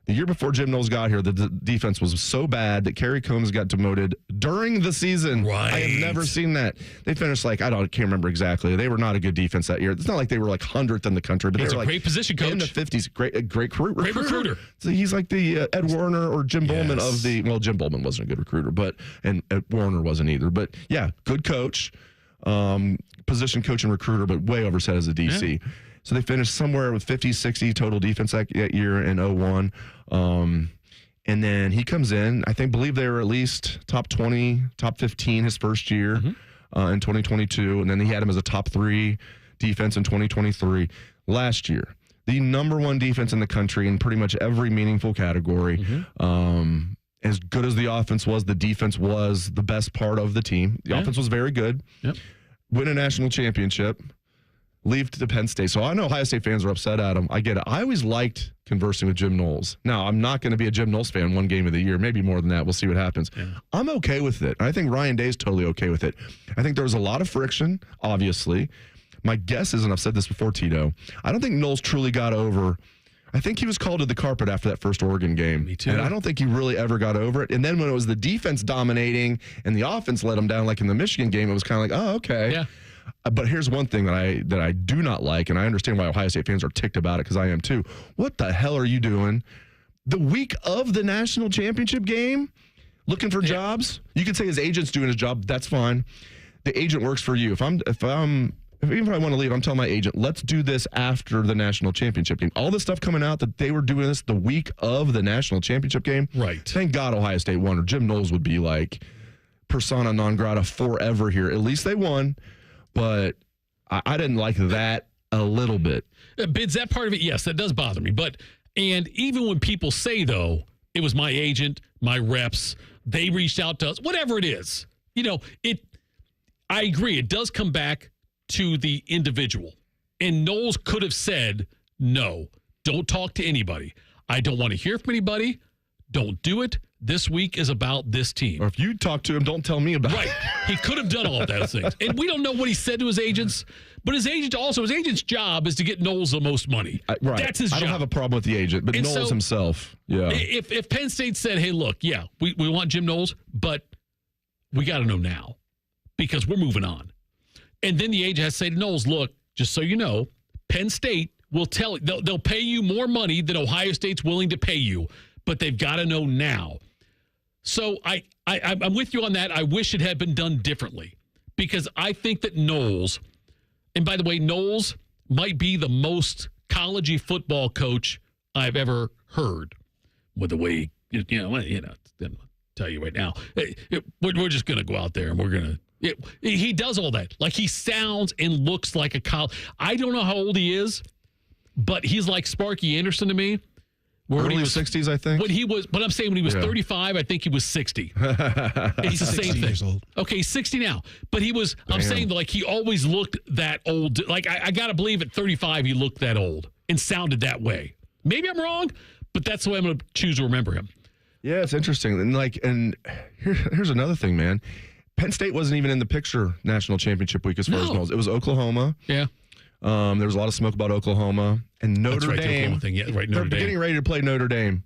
the year before Jim Knowles got here, the defense was so bad that Kerry Combs got demoted during the season. Right. I have never seen that. They finished can't remember exactly. They were not a good defense that year. It's not like they were like 100th in the country, but they were like great position coach in the 50s. Great recruiter. Great recruiter. So he's like the Ed Warner or Jim Bowman of the. Well, Jim Bowman wasn't a good recruiter, and Ed Warner wasn't either. But yeah, good coach, position coach and recruiter, but way overset as a DC. Yeah. So they finished somewhere with 50, 60 total defense that year in 01. And then he comes in. I believe they were at least top 20, top 15 his first year in 2022. And then he had him as a top 3 defense in 2023. Last year, the number 1 defense in the country in pretty much every meaningful category. As good as the offense was, the defense was the best part of the team. The offense was very good. Yep. Win a national championship. Leave to Penn State. So I know Ohio State fans are upset at him. I get it. I always liked conversing with Jim Knowles. Now, I'm not going to be a Jim Knowles fan one game of the year, maybe more than that. We'll see what happens. Yeah. I'm okay with it. I think Ryan Day's totally okay with it. I think there was a lot of friction, obviously. My guess is, and I've said this before, Tito, I don't think Knowles truly got over. I think he was called to the carpet after that first Oregon game. Me too. And I don't think he really ever got over it. And then when it was the defense dominating and the offense let him down, like in the Michigan game, it was kind of like, oh, okay. Yeah. But here's one thing that I do not like, and I understand why Ohio State fans are ticked about it, because I am too. What the hell are you doing the week of the national championship game looking for jobs? You could say his agent's doing his job. That's fine. The agent works for you. Even if I want to leave, I'm telling my agent, let's do this after the national championship game. All this stuff coming out that they were doing this the week of the national championship game. Right. Thank God Ohio State won, or Jim Knowles would be like persona non grata forever here. At least they won. But I didn't like that a little bit. Bids, that part of it, yes, that does bother me. And even when people say, though, it was my agent, my reps, they reached out to us, whatever it is, I agree. It does come back to the individual. And Knowles could have said, no, don't talk to anybody. I don't want to hear from anybody. Don't do it. This week is about this team. Or if you talk to him, don't tell me about it. Right. He could have done all of those things. And we don't know what he said to his agents, but his agent's job is to get Knowles the most money. Right. That's his job. I don't have a problem with the agent, but Knowles himself, yeah. If Penn State said, hey, look, yeah, we want Jim Knowles, but we got to know now because we're moving on. And then the agent has to say to Knowles, look, just so you know, Penn State will tell you, they'll pay you more money than Ohio State's willing to pay you, but they've got to know now. So I'm with you on that. I wish it had been done differently because I think that Knowles, and by the way, Knowles might be the most college-y football coach I've ever heard with the way, I'll tell you right now, we're just going to go out there and we're going to, he does all that. Like he sounds and looks like a college. I don't know how old he is, but he's like Sparky Anderson to me. Early 60s, I think. But I'm saying when he was 35, I think he was 60. It's the same thing. Years old. Okay, he's 60 now. But he was, I'm saying like he always looked that old. Like I got to believe at 35 he looked that old and sounded that way. Maybe I'm wrong, but that's the way I'm going to choose to remember him. Yeah, it's interesting. And here's another thing, man. Penn State wasn't even in the picture national championship week as far as Knowles. It was Oklahoma. Yeah. There was a lot of smoke about Oklahoma and Notre Dame. They're getting ready to play Notre Dame,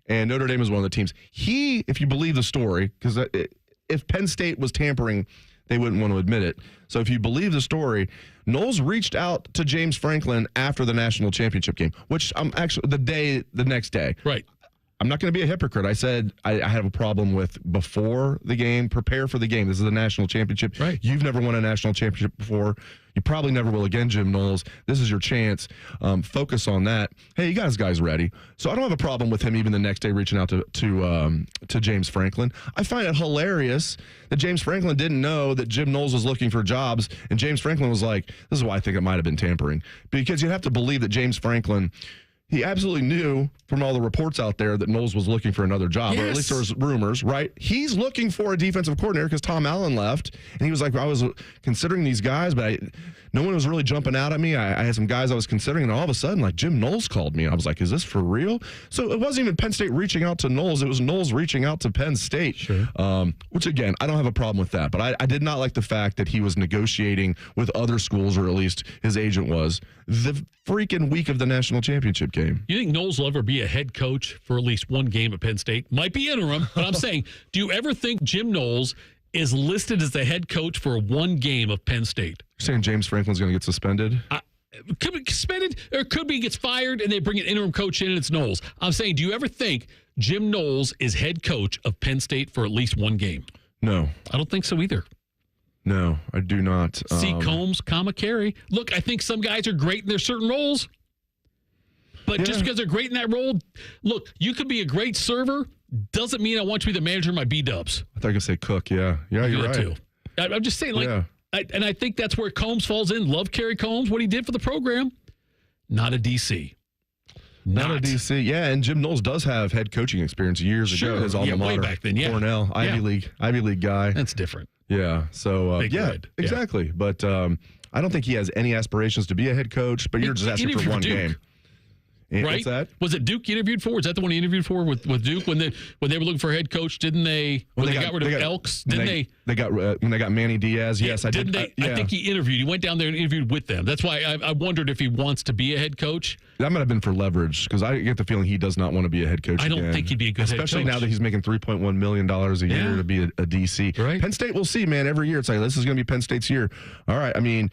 and Notre Dame is one of the teams. If you believe the story, because if Penn State was tampering, they wouldn't want to admit it. So if you believe the story, Knowles reached out to James Franklin after the national championship game, which I'm actually the next day. Right. I'm not going to be a hypocrite. I said I have a problem with before the game, prepare for the game. This is the national championship. Right. You've never won a national championship before. You probably never will again, Jim Knowles. This is your chance. Focus on that. Hey, you got his guys ready. So I don't have a problem with him even the next day reaching out to James Franklin. I find it hilarious that James Franklin didn't know that Jim Knowles was looking for jobs, and James Franklin was like, this is why I think it might have been tampering. Because you have to believe that James Franklin, he absolutely knew from all the reports out there that Knowles was looking for another job, or at least there was rumors, right? He's looking for a defensive coordinator because Tom Allen left, and he was like, I was considering these guys, but no one was really jumping out at me. I had some guys I was considering, and all of a sudden, like, Jim Knowles called me, and I was like, is this for real? So it wasn't even Penn State reaching out to Knowles. It was Knowles reaching out to Penn State, which, again, I don't have a problem with that, but I did not like the fact that he was negotiating with other schools, or at least his agent was, the freaking week of the national championship game. You think Knowles will ever be a head coach for at least one game at Penn State? Might be interim, but I'm saying, do you ever think Jim Knowles is listed as the head coach for one game of Penn State? You're saying James Franklin's going to get suspended? Could be suspended, or could be gets fired and they bring an interim coach in and it's Knowles. I'm saying, do you ever think Jim Knowles is head coach of Penn State for at least one game? No. I don't think so either. No, I do not. See Combs, Carey. Look, I think some guys are great in their certain roles. But just because they're great in that role, look, you could be a great server, doesn't mean I want you to be the manager of my B-dubs. I thought you were going to say cook, yeah. Yeah, you're right. Too. I'm just saying, and I think that's where Combs falls in. Love Kerry Combs, what he did for the program. Not a DC. Not a DC. Yeah, and Jim Knowles does have head coaching experience years ago. His alma mater, way back then, Cornell, Ivy League guy. That's different. Yeah, so, Red. Exactly. Yeah. But I don't think he has any aspirations to be a head coach, but you're just asking for one game. Right? What's that? Was it Duke you interviewed for? Was that the one he interviewed for with Duke when they were looking for a head coach? Didn't they? When they got rid of Elks, didn't they? They got when they got Manny Diaz. Yes, I did. I think he interviewed. He went down there and interviewed with them. That's why I wondered if he wants to be a head coach. That might have been for leverage because I get the feeling he does not want to be a head coach. I don't think he'd be a good head coach, especially now that he's making $3.1 million a year to be a DC. Right. Penn State, we'll see, man. Every year it's like this is going to be Penn State's year. All right, I mean.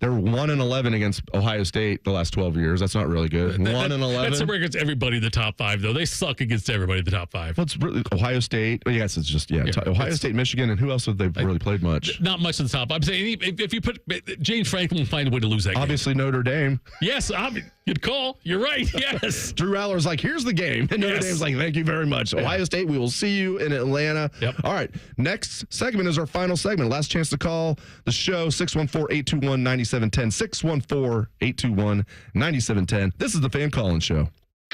They're 1-11 against Ohio State the last 12 years. That's not really good. 1-11. That's against everybody in the top five, though. They suck against everybody in the top five. Well, it's really Ohio State. I guess it's just Ohio State, Michigan, and who else have they really played much? Not much in the top. I'm saying if you put James Franklin will find a way to lose that game. Obviously Notre Dame. Yes, good call. You're right. Yes. Drew Aller's like, here's the game, and Notre Dame's like, thank you very much. Ohio State, we will see you in Atlanta. Yep. All right. Next segment is our final segment. Last chance to call the show. 614-821-9710. 614-821-9710. This is the Fan Calling Show.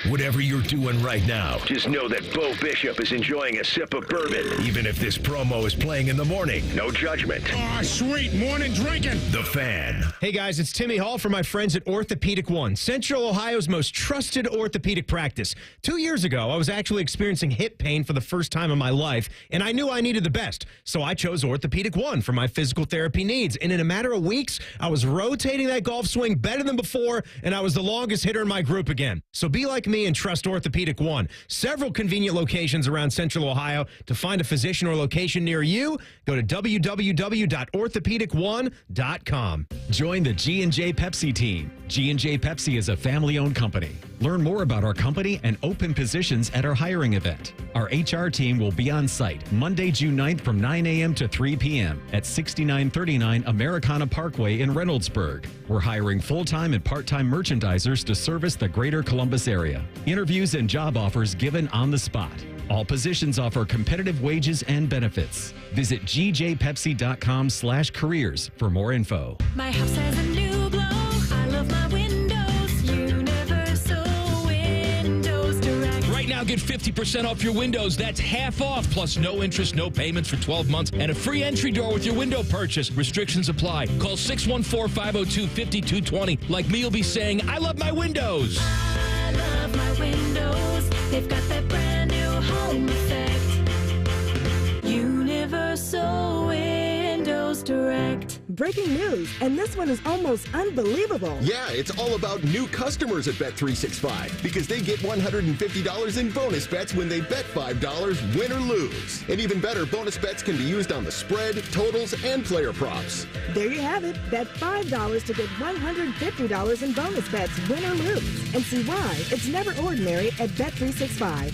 Whatever you're doing right now, just know that Bo Bishop is enjoying a sip of bourbon, even if this promo is playing in the morning. No judgment. Ah, sweet morning drinking. The Fan. Hey guys, it's Timmy Hall from my friends at Orthopedic One, Central Ohio's most trusted orthopedic practice. 2 years ago, I was actually experiencing hip pain for the first time in my life, and I knew I needed the best, so I chose Orthopedic One for my physical therapy needs. And in a matter of weeks, I was rotating that golf swing better than before, and I was the longest hitter in my group again. So be like me and trust Orthopedic One. Several convenient locations around Central Ohio. To find a physician or location near you, go to www.orthopedic1.com. Join the G&J Pepsi team. G&J Pepsi is a family-owned company. Learn more about our company and open positions at our hiring event. Our HR team will be on site Monday, June 9th from 9 a.m. to 3 p.m. at 6939 Americana Parkway in Reynoldsburg. We're hiring full-time and part-time merchandisers to service the greater Columbus area. Interviews and job offers given on the spot. All positions offer competitive wages and benefits. Visit gjpepsi.com/careers for more info. My house has a new glow. I love my windows. Universal Windows Direct. Right now, get 50% off your windows. That's half off, plus no interest, no payments for 12 months, and a free entry door with your window purchase. Restrictions apply. Call 614-502-5220. Like me, you'll be saying, I love my windows. I love my windows. They've got that brand new home effect. Universal Windows Direct. breaking news, and this one is almost unbelievable. Yeah, it's all about new customers at Bet365 because they get $150 in bonus bets when they bet $5, win or lose. And even better, bonus bets can be used on the spread, totals, and player props. There you have it. Bet $5 to get $150 in bonus bets, win or lose. And see why it's never ordinary at Bet365.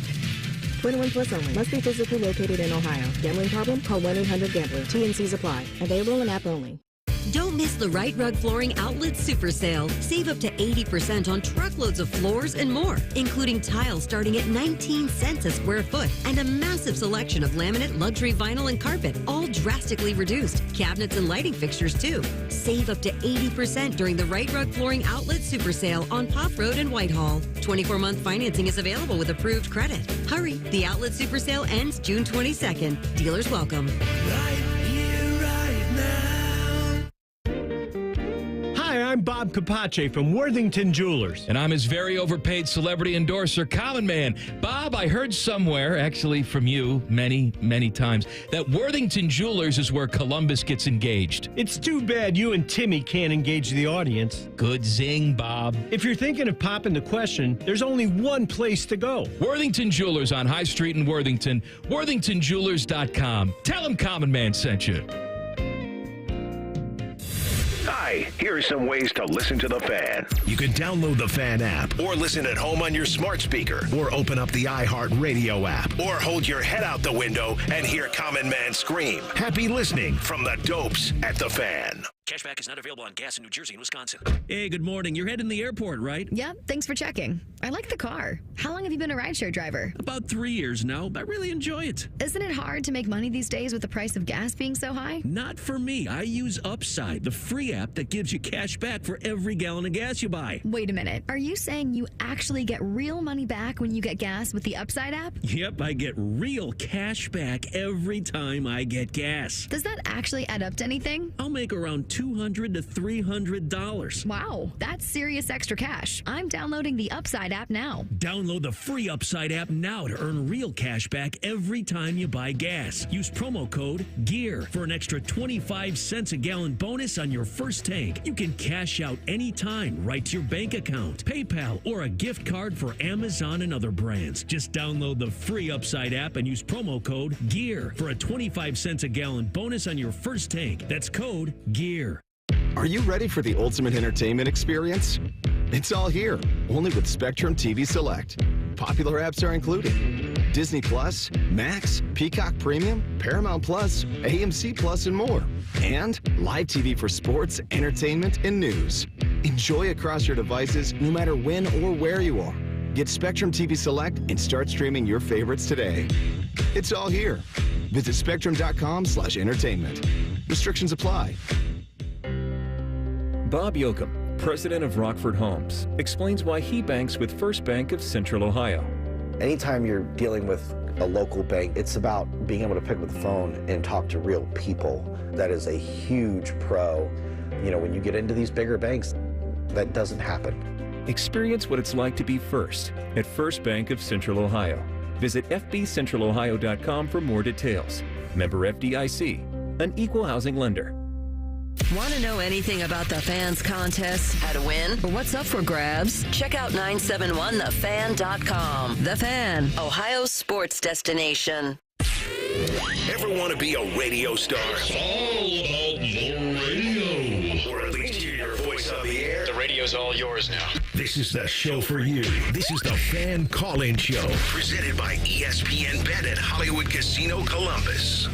21 plus only. Must be physically located in Ohio. Gambling problem? Call 1-800-GAMBLER. TNCs apply. Available in app only. Don't miss the Right Rug Flooring Outlet Super Sale. Save up to 80% on truckloads of floors and more, including tiles starting at 19 cents a square foot and a massive selection of laminate, luxury vinyl, and carpet, all drastically reduced. Cabinets and lighting fixtures, too. Save up to 80% during the Right Rug Flooring Outlet Super Sale on Pop Road in Whitehall. 24-month financing is available with approved credit. Hurry, the Outlet Super Sale ends June 22nd. Dealers welcome. Hi, I'm Bob Capace from Worthington Jewelers. And I'm his very overpaid celebrity endorser, Common Man. Bob, I heard somewhere, actually from you many, many times, that Worthington Jewelers is where Columbus gets engaged. It's too bad you and Timmy can't engage the audience. Good zing, Bob. If you're thinking of popping the question, there's only one place to go. Worthington Jewelers on High Street in Worthington. WorthingtonJewelers.com. Tell them Common Man sent you. Hi, here are some ways to listen to The Fan. You can download the Fan app or listen at home on your smart speaker or open up the iHeartRadio app or hold your head out the window and hear Common Man scream. Happy listening from the Dopes at The Fan. Cashback is not available on gas in New Jersey and Wisconsin. Hey, good morning. You're heading to the airport, right? Yeah, thanks for checking. I like the car. How long have you been a rideshare driver? About 3 years now. I really enjoy it. Isn't it hard to make money these days with the price of gas being so high? Not for me. I use Upside, the free app that gives you cash back for every gallon of gas you buy. Wait a minute. Are you saying you actually get real money back when you get gas with the Upside app? Yep, I get real cash back every time I get gas. Does that actually add up to anything? I'll make around $200 to $300. Wow, that's serious extra cash. I'm downloading the Upside app now. Download the free Upside app now to earn real cash back every time you buy gas. Use promo code GEAR for an extra 25 cents a gallon bonus on your first tank. You can cash out anytime right to your bank account, PayPal, or a gift card for Amazon and other brands. Just download the free Upside app and use promo code GEAR for a 25 cents a gallon bonus on your first tank. That's code GEAR. Are you ready for the ultimate entertainment experience? It's all here, only with Spectrum TV Select. Popular apps are included: Disney Plus, Max, Peacock Premium, Paramount Plus, AMC Plus, and more. And live TV for sports, entertainment, and news. Enjoy across your devices no matter when or where you are. Get Spectrum TV Select and start streaming your favorites today. It's all here. Visit spectrum.com/entertainment. Restrictions apply. Bob Yoakum, president of Rockford Homes, explains why he banks with First Bank of Central Ohio. Anytime you're dealing with a local bank, it's about being able to pick up the phone and talk to real people. That is a huge pro. You know, when you get into these bigger banks, that doesn't happen. Experience what it's like to be first at First Bank of Central Ohio. Visit fbcentralohio.com for more details. Member FDIC, an equal housing lender. Want to know anything about the Fans contest, how to win, or what's up for grabs? Check out 971thefan.com. The Fan, Ohio's sports destination. Ever want to be a radio star? It's all about the radio. Or at least hear your voice on the air? The radio's all yours now. This is the show for you. This is the Fan Call-In Show, presented by ESPN Bet at Hollywood Casino Columbus.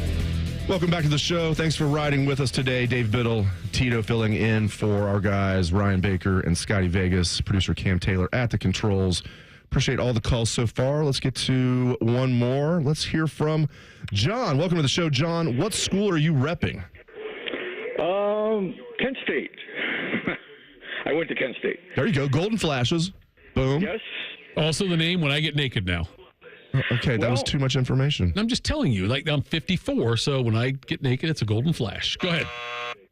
Welcome back to the show. Thanks for riding with us today. Dave Biddle, Tito filling in for our guys, Ryan Baker and Scotty Vegas, producer Cam Taylor at the controls. Appreciate all the calls so far. Let's get to one more. Let's hear from John. Welcome to the show, John. What school are you repping? Kent State. I went to Kent State. There you go. Golden Flashes. Boom. Yes. Also the name When I Get Naked Now. Okay, that was too much information. I'm just telling you, like I'm 54, so when I get naked, it's a golden flash. Go ahead.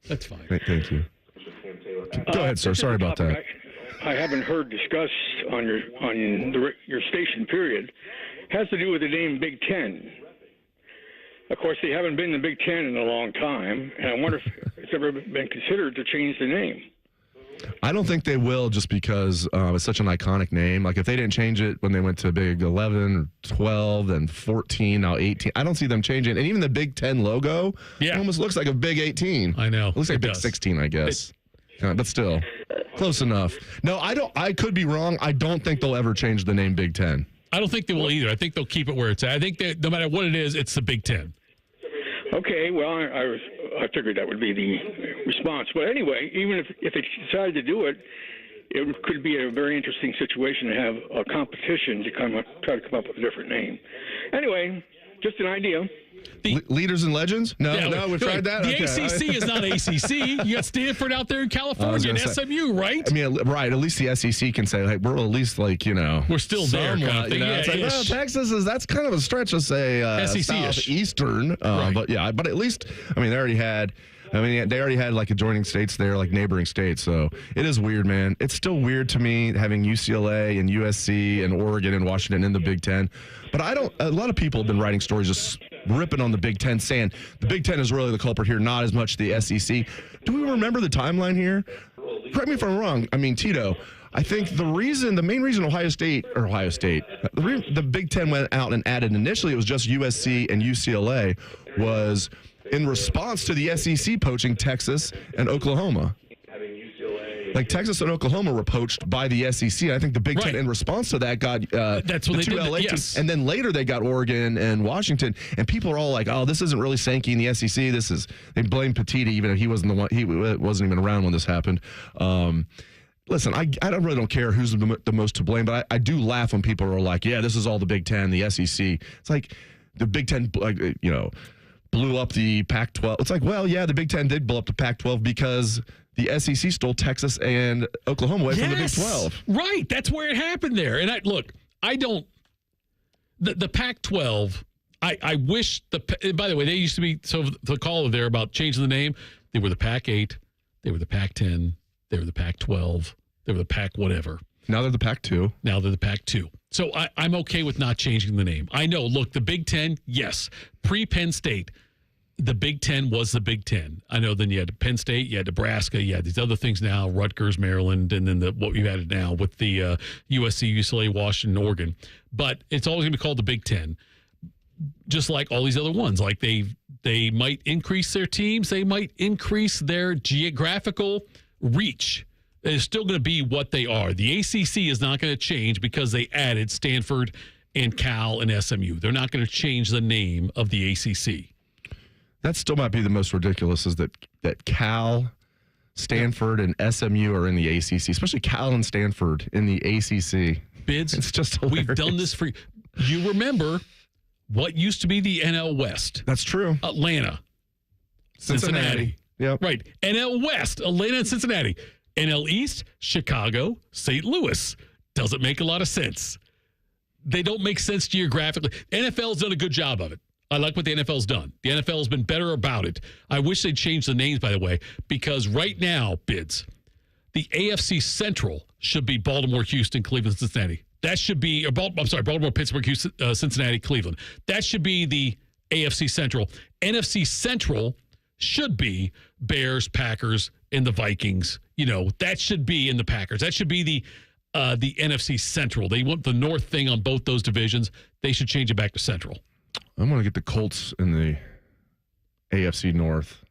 That's fine. Thank you. Go ahead, sir. Sorry about that. I haven't heard discussed on your station. Period. Has to do with the name Big Ten. Of course, they haven't been in the Big Ten in a long time, and I wonder if it's ever been considered to change the name. I don't think they will, just because it's such an iconic name. Like, if they didn't change it when they went to Big 11 or 12 and 14, now 18, I don't see them changing. And even the Big 10 logo almost looks like a Big 18. I know. It looks like It Big does. 16, I guess. But still, close enough. No, I could be wrong. I don't think they'll ever change the name Big 10. I don't think they will either. I think they'll keep it where it's at. I think that no matter what it is, it's the Big Ten. Okay, well, I figured that would be the response. But anyway, even if they decide to do it, it could be a very interesting situation to have a competition to try to come up with a different name. Anyway, just an idea. Leaders and legends? No, we tried that. The Okay. ACC is not ACC. You got Stanford out there in California and SMU, right? I mean, right. At least the SEC can say, like, we're at least, like, we're still there. Kind of thing. You know? It's like, well, Texas that's kind of a stretch to say SEC-ish. Southeastern. But at least, I mean, they already had like adjoining states there, like neighboring states. So it is weird, man. It's still weird to me having UCLA and USC and Oregon and Washington in the Big Ten. But a lot of people have been writing stories just ripping on the Big Ten, saying the Big Ten is really the culprit here, not as much the SEC. Do we remember the timeline here? Correct me if I'm wrong. I mean, Tito, I think the main reason the Big Ten went out and added initially, it was just USC and UCLA, was in response to the SEC poaching Texas and Oklahoma. Like, Texas and Oklahoma were poached by the SEC. I think the Big Ten, in response to that, got that's what the they two did. LA Yes. teams, and then later they got Oregon and Washington. And people are all like, "Oh, this isn't really Sankey in the SEC. This is." They blame Petitti, even if he wasn't the one. He wasn't even around when this happened. Listen, I really don't care who's the most to blame, but I do laugh when people are like, "Yeah, this is all the Big Ten, the SEC." It's like the Big Ten, blew up the Pac-12. It's like, well, yeah, the Big Ten did blow up the Pac-12 because the SEC stole Texas and Oklahoma away from the Big 12. Right. That's where it happened there. And the Pac-12, I wish by the way, they used to be, so the caller there about changing the name, they were the Pac-8, they were the Pac-10, they were the Pac-12, they were the Pac whatever. Now they're the Pac-2. Now they're the Pac-2. So I'm okay with not changing the name. I know, look, the Big Ten, yes, pre-Penn State, the Big Ten was the Big Ten. I know then you had Penn State, you had Nebraska, you had these other things now, Rutgers, Maryland, and then what we've added now with the USC, UCLA, Washington, Oregon. But it's always going to be called the Big Ten, just like all these other ones. Like they might increase their teams, they might increase their geographical reach. They're still going to be what they are. The ACC is not going to change because they added Stanford and Cal and SMU. They're not going to change the name of the ACC. That still might be the most ridiculous, is that Cal, Stanford, and SMU are in the ACC, especially Cal and Stanford in the ACC. Bids, it's just hilarious. We've done this for you. You remember what used to be the NL West? That's true. Atlanta, Cincinnati. Yep. Right. NL West, Atlanta and Cincinnati. NL East, Chicago, St. Louis. Doesn't make a lot of sense. They don't make sense geographically. NFL's done a good job of it. I like what the NFL's done. The NFL has been better about it. I wish they'd change the names, by the way, because right now, Bids, the AFC Central should be Baltimore, Houston, Cleveland, Cincinnati. That should be, Baltimore, Pittsburgh, Houston, Cincinnati, Cleveland. That should be the AFC Central. NFC Central should be Bears, Packers, and the Vikings. That should be in the Packers. That should be the NFC Central. They want the North thing on both those divisions. They should change it back to Central. I'm going to get the Colts in the AFC North.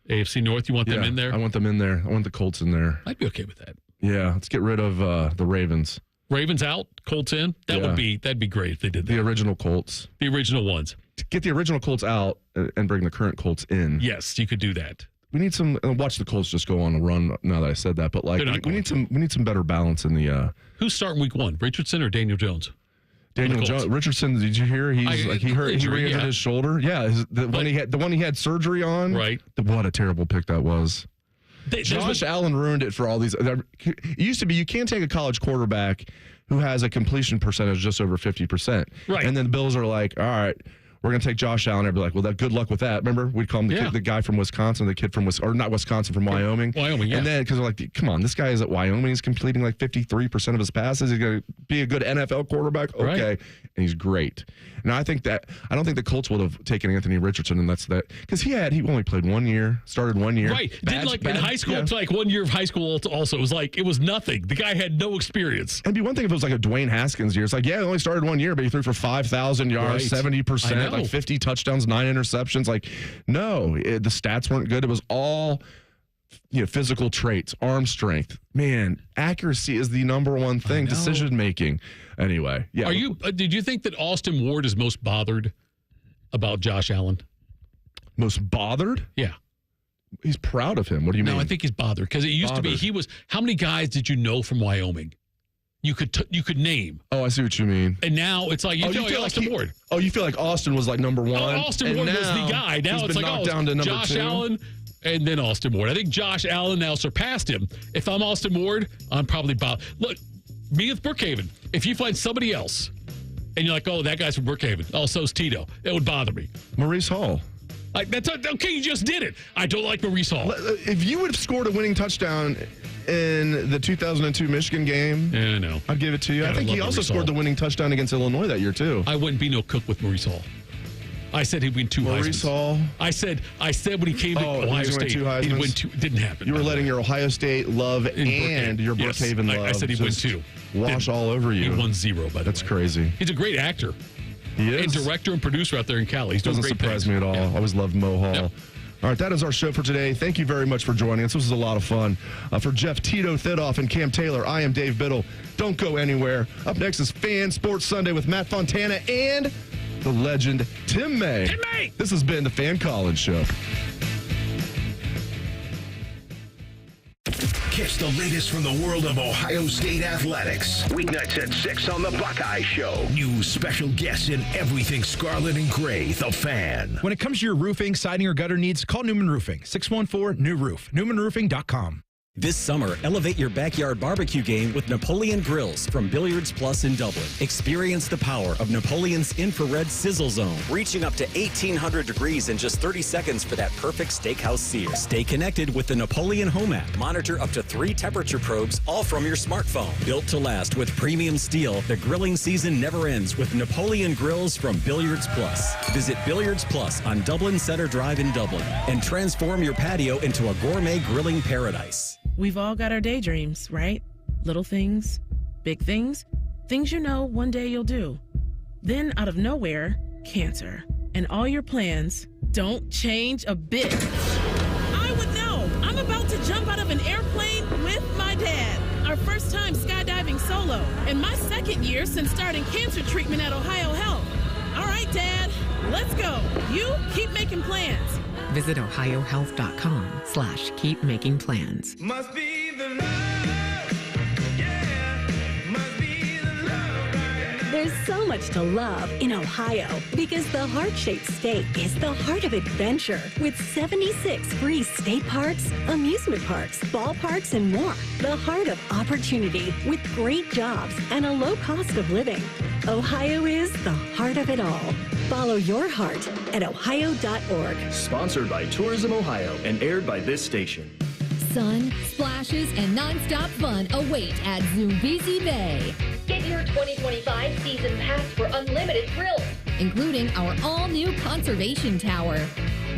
AFC North, you want them in there? I want them in there. I want the Colts in there. I'd be okay with that. Yeah, let's get rid of the Ravens. Ravens out, Colts in. That'd be great if they did that. The original Colts. The original ones. Get the original Colts out and bring the current Colts in. Yes, you could do that. We need some. Watch the Colts just go on a run. Now that I said that, but we need some better balance in the. Who's starting week 1? Richardson or Daniel Jones? Daniel Jones. Richardson. Did you hear? He re-injured his shoulder. Yeah, the one he had surgery on. Right. What a terrible pick that was. Josh Allen ruined it for all these. It used to be you can't take a college quarterback who has a completion percentage just over 50%. Right. And then the Bills are like, all right, we're going to take Josh Allen. I'd be like, well, good luck with that. Remember, we'd call him the guy from Wisconsin, the kid from or not Wisconsin, from Wyoming. Wyoming, yeah. And then, because they're like, come on, this guy is at Wyoming. He's completing like 53% of his passes. He's going to be a good NFL quarterback. Okay. Right. And he's great. Now, I don't think the Colts would have taken Anthony Richardson, and that's that. Because he only played 1 year, started 1 year. Right. Didn't in high school, it's like 1 year of high school also. It was nothing. The guy had no experience. It'd be one thing if it was like a Dwayne Haskins year. It's like, he only started 1 year, but he threw for 5,000 yards, 70%, like 50 touchdowns, 9 interceptions. Like, no, the stats weren't good. It was all, physical traits, arm strength. Man, accuracy is the number one thing, decision making. Anyway, yeah. Did you think that Austin Ward is most bothered about Josh Allen? Most bothered? Yeah. He's proud of him. What do you mean? No, I think he's bothered because it used to be how many guys did you know from Wyoming? You could name. Oh, I see what you mean. And now it's like you feel like Austin Ward. Oh, you feel like Austin was like number one. Austin Ward was the guy. Now it's like down to number Josh 2. Allen and then Austin Ward. I think Josh Allen now surpassed him. If I'm Austin Ward, I'm probably bothered. Look, me with Brookhaven. If you find somebody else and you're like, oh, that guy's from Brookhaven. Oh, so's Tito. It would bother me. Maurice Hall. That's okay. You just did it. I don't like Maurice Hall. If you would have scored a winning touchdown in the 2002 Michigan game, yeah, I know. I'd give it to you. I think he also scored the winning touchdown against Illinois that year too. I wouldn't be no cook with Maurice Hall. I said he'd win 2 Maurice Heismans. Hall. I said when he came to Ohio State, he'd win 2. It didn't happen. You were letting your Ohio State love and your Brookhaven love. I said he'd win 2. Wash all over you. He won 0. By the way, that's crazy. He's a great actor. He is. And director and producer out there in Cali. He's doesn't surprise me at all. I always loved Mo Hall. Yeah. All right, that is our show for today. Thank you very much for joining us. This was a lot of fun. For Jeff Tito Thidoff and Cam Taylor, I am Dave Biddle. Don't go anywhere. Up next is Fan Sports Sunday with Matt Fontana and the legend Tim May. Tim May! This has been the Fan Collins Show. Catch the latest from the world of Ohio State athletics. Weeknights at 6 on the Buckeye Show. News, special guests, and everything scarlet and gray. The Fan. When it comes to your roofing, siding, or gutter needs, call Newman Roofing. 614-NEW-ROOF. NewmanRoofing.com. This summer, elevate your backyard barbecue game with Napoleon Grills from Billiards Plus in Dublin. Experience the power of Napoleon's infrared sizzle zone, reaching up to 1,800 degrees in just 30 seconds for that perfect steakhouse sear. Stay connected with the Napoleon Home app. Monitor up to 3 temperature probes, all from your smartphone. Built to last with premium steel, the grilling season never ends with Napoleon Grills from Billiards Plus. Visit Billiards Plus on Dublin Center Drive in Dublin and transform your patio into a gourmet grilling paradise. We've all got our daydreams, right? Little things, big things, things you know one day you'll do. Then out of nowhere, cancer. And all your plans don't change a bit. I would know. I'm about to jump out of an airplane with my dad. Our first time skydiving solo. And my second year since starting cancer treatment at Ohio Health. All right, Dad, let's go. You keep making plans. Visit ohiohealth.com/keep making plans. Must be the love. Yeah, must be the love right now. There's so much to love in Ohio because the heart-shaped state is the heart of adventure with 76 free state parks, amusement parks, ballparks, and more. The heart of opportunity with great jobs and a low cost of living. Ohio is the heart of it all. Follow your heart at ohio.org. Sponsored by Tourism Ohio and aired by this station. Sun, splashes, and nonstop fun await at Zoombezi Bay. Get your 2025 season pass for unlimited thrills, including our all-new conservation tower.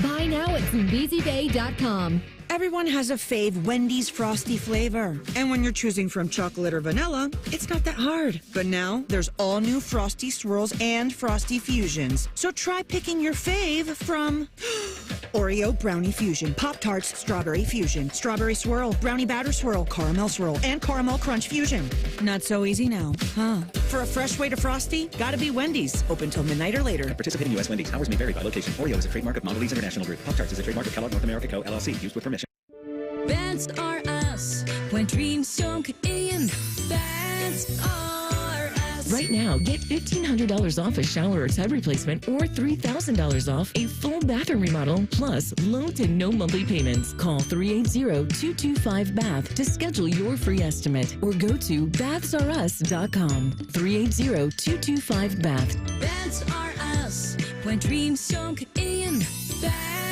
Buy now at ZoombeziBay.com. Everyone has a fave Wendy's Frosty flavor. And when you're choosing from chocolate or vanilla, it's not that hard. But now, there's all new Frosty Swirls and Frosty Fusions. So try picking your fave from Oreo Brownie Fusion, Pop-Tarts Strawberry Fusion, Strawberry Swirl, Brownie Batter Swirl, Caramel Swirl, and Caramel Crunch Fusion. Not so easy now, huh? For a fresh way to Frosty, gotta be Wendy's. Open till midnight or later. Participating U.S. Wendy's. Hours may vary by location. Oreo is a trademark of Mondelez International Group. Pop-Tarts is a trademark of Kellogg North America Co., LLC. Used with permission. Beds are us. When dreams don't get in, beds are us. Right now, get $1,500 off a shower or tub replacement or $3,000 off a full bathroom remodel, plus low to no monthly payments. Call 380-225-BATH to schedule your free estimate or go to bathsareus.com. 380-225-BATH. Beds are us. When dreams sunk in the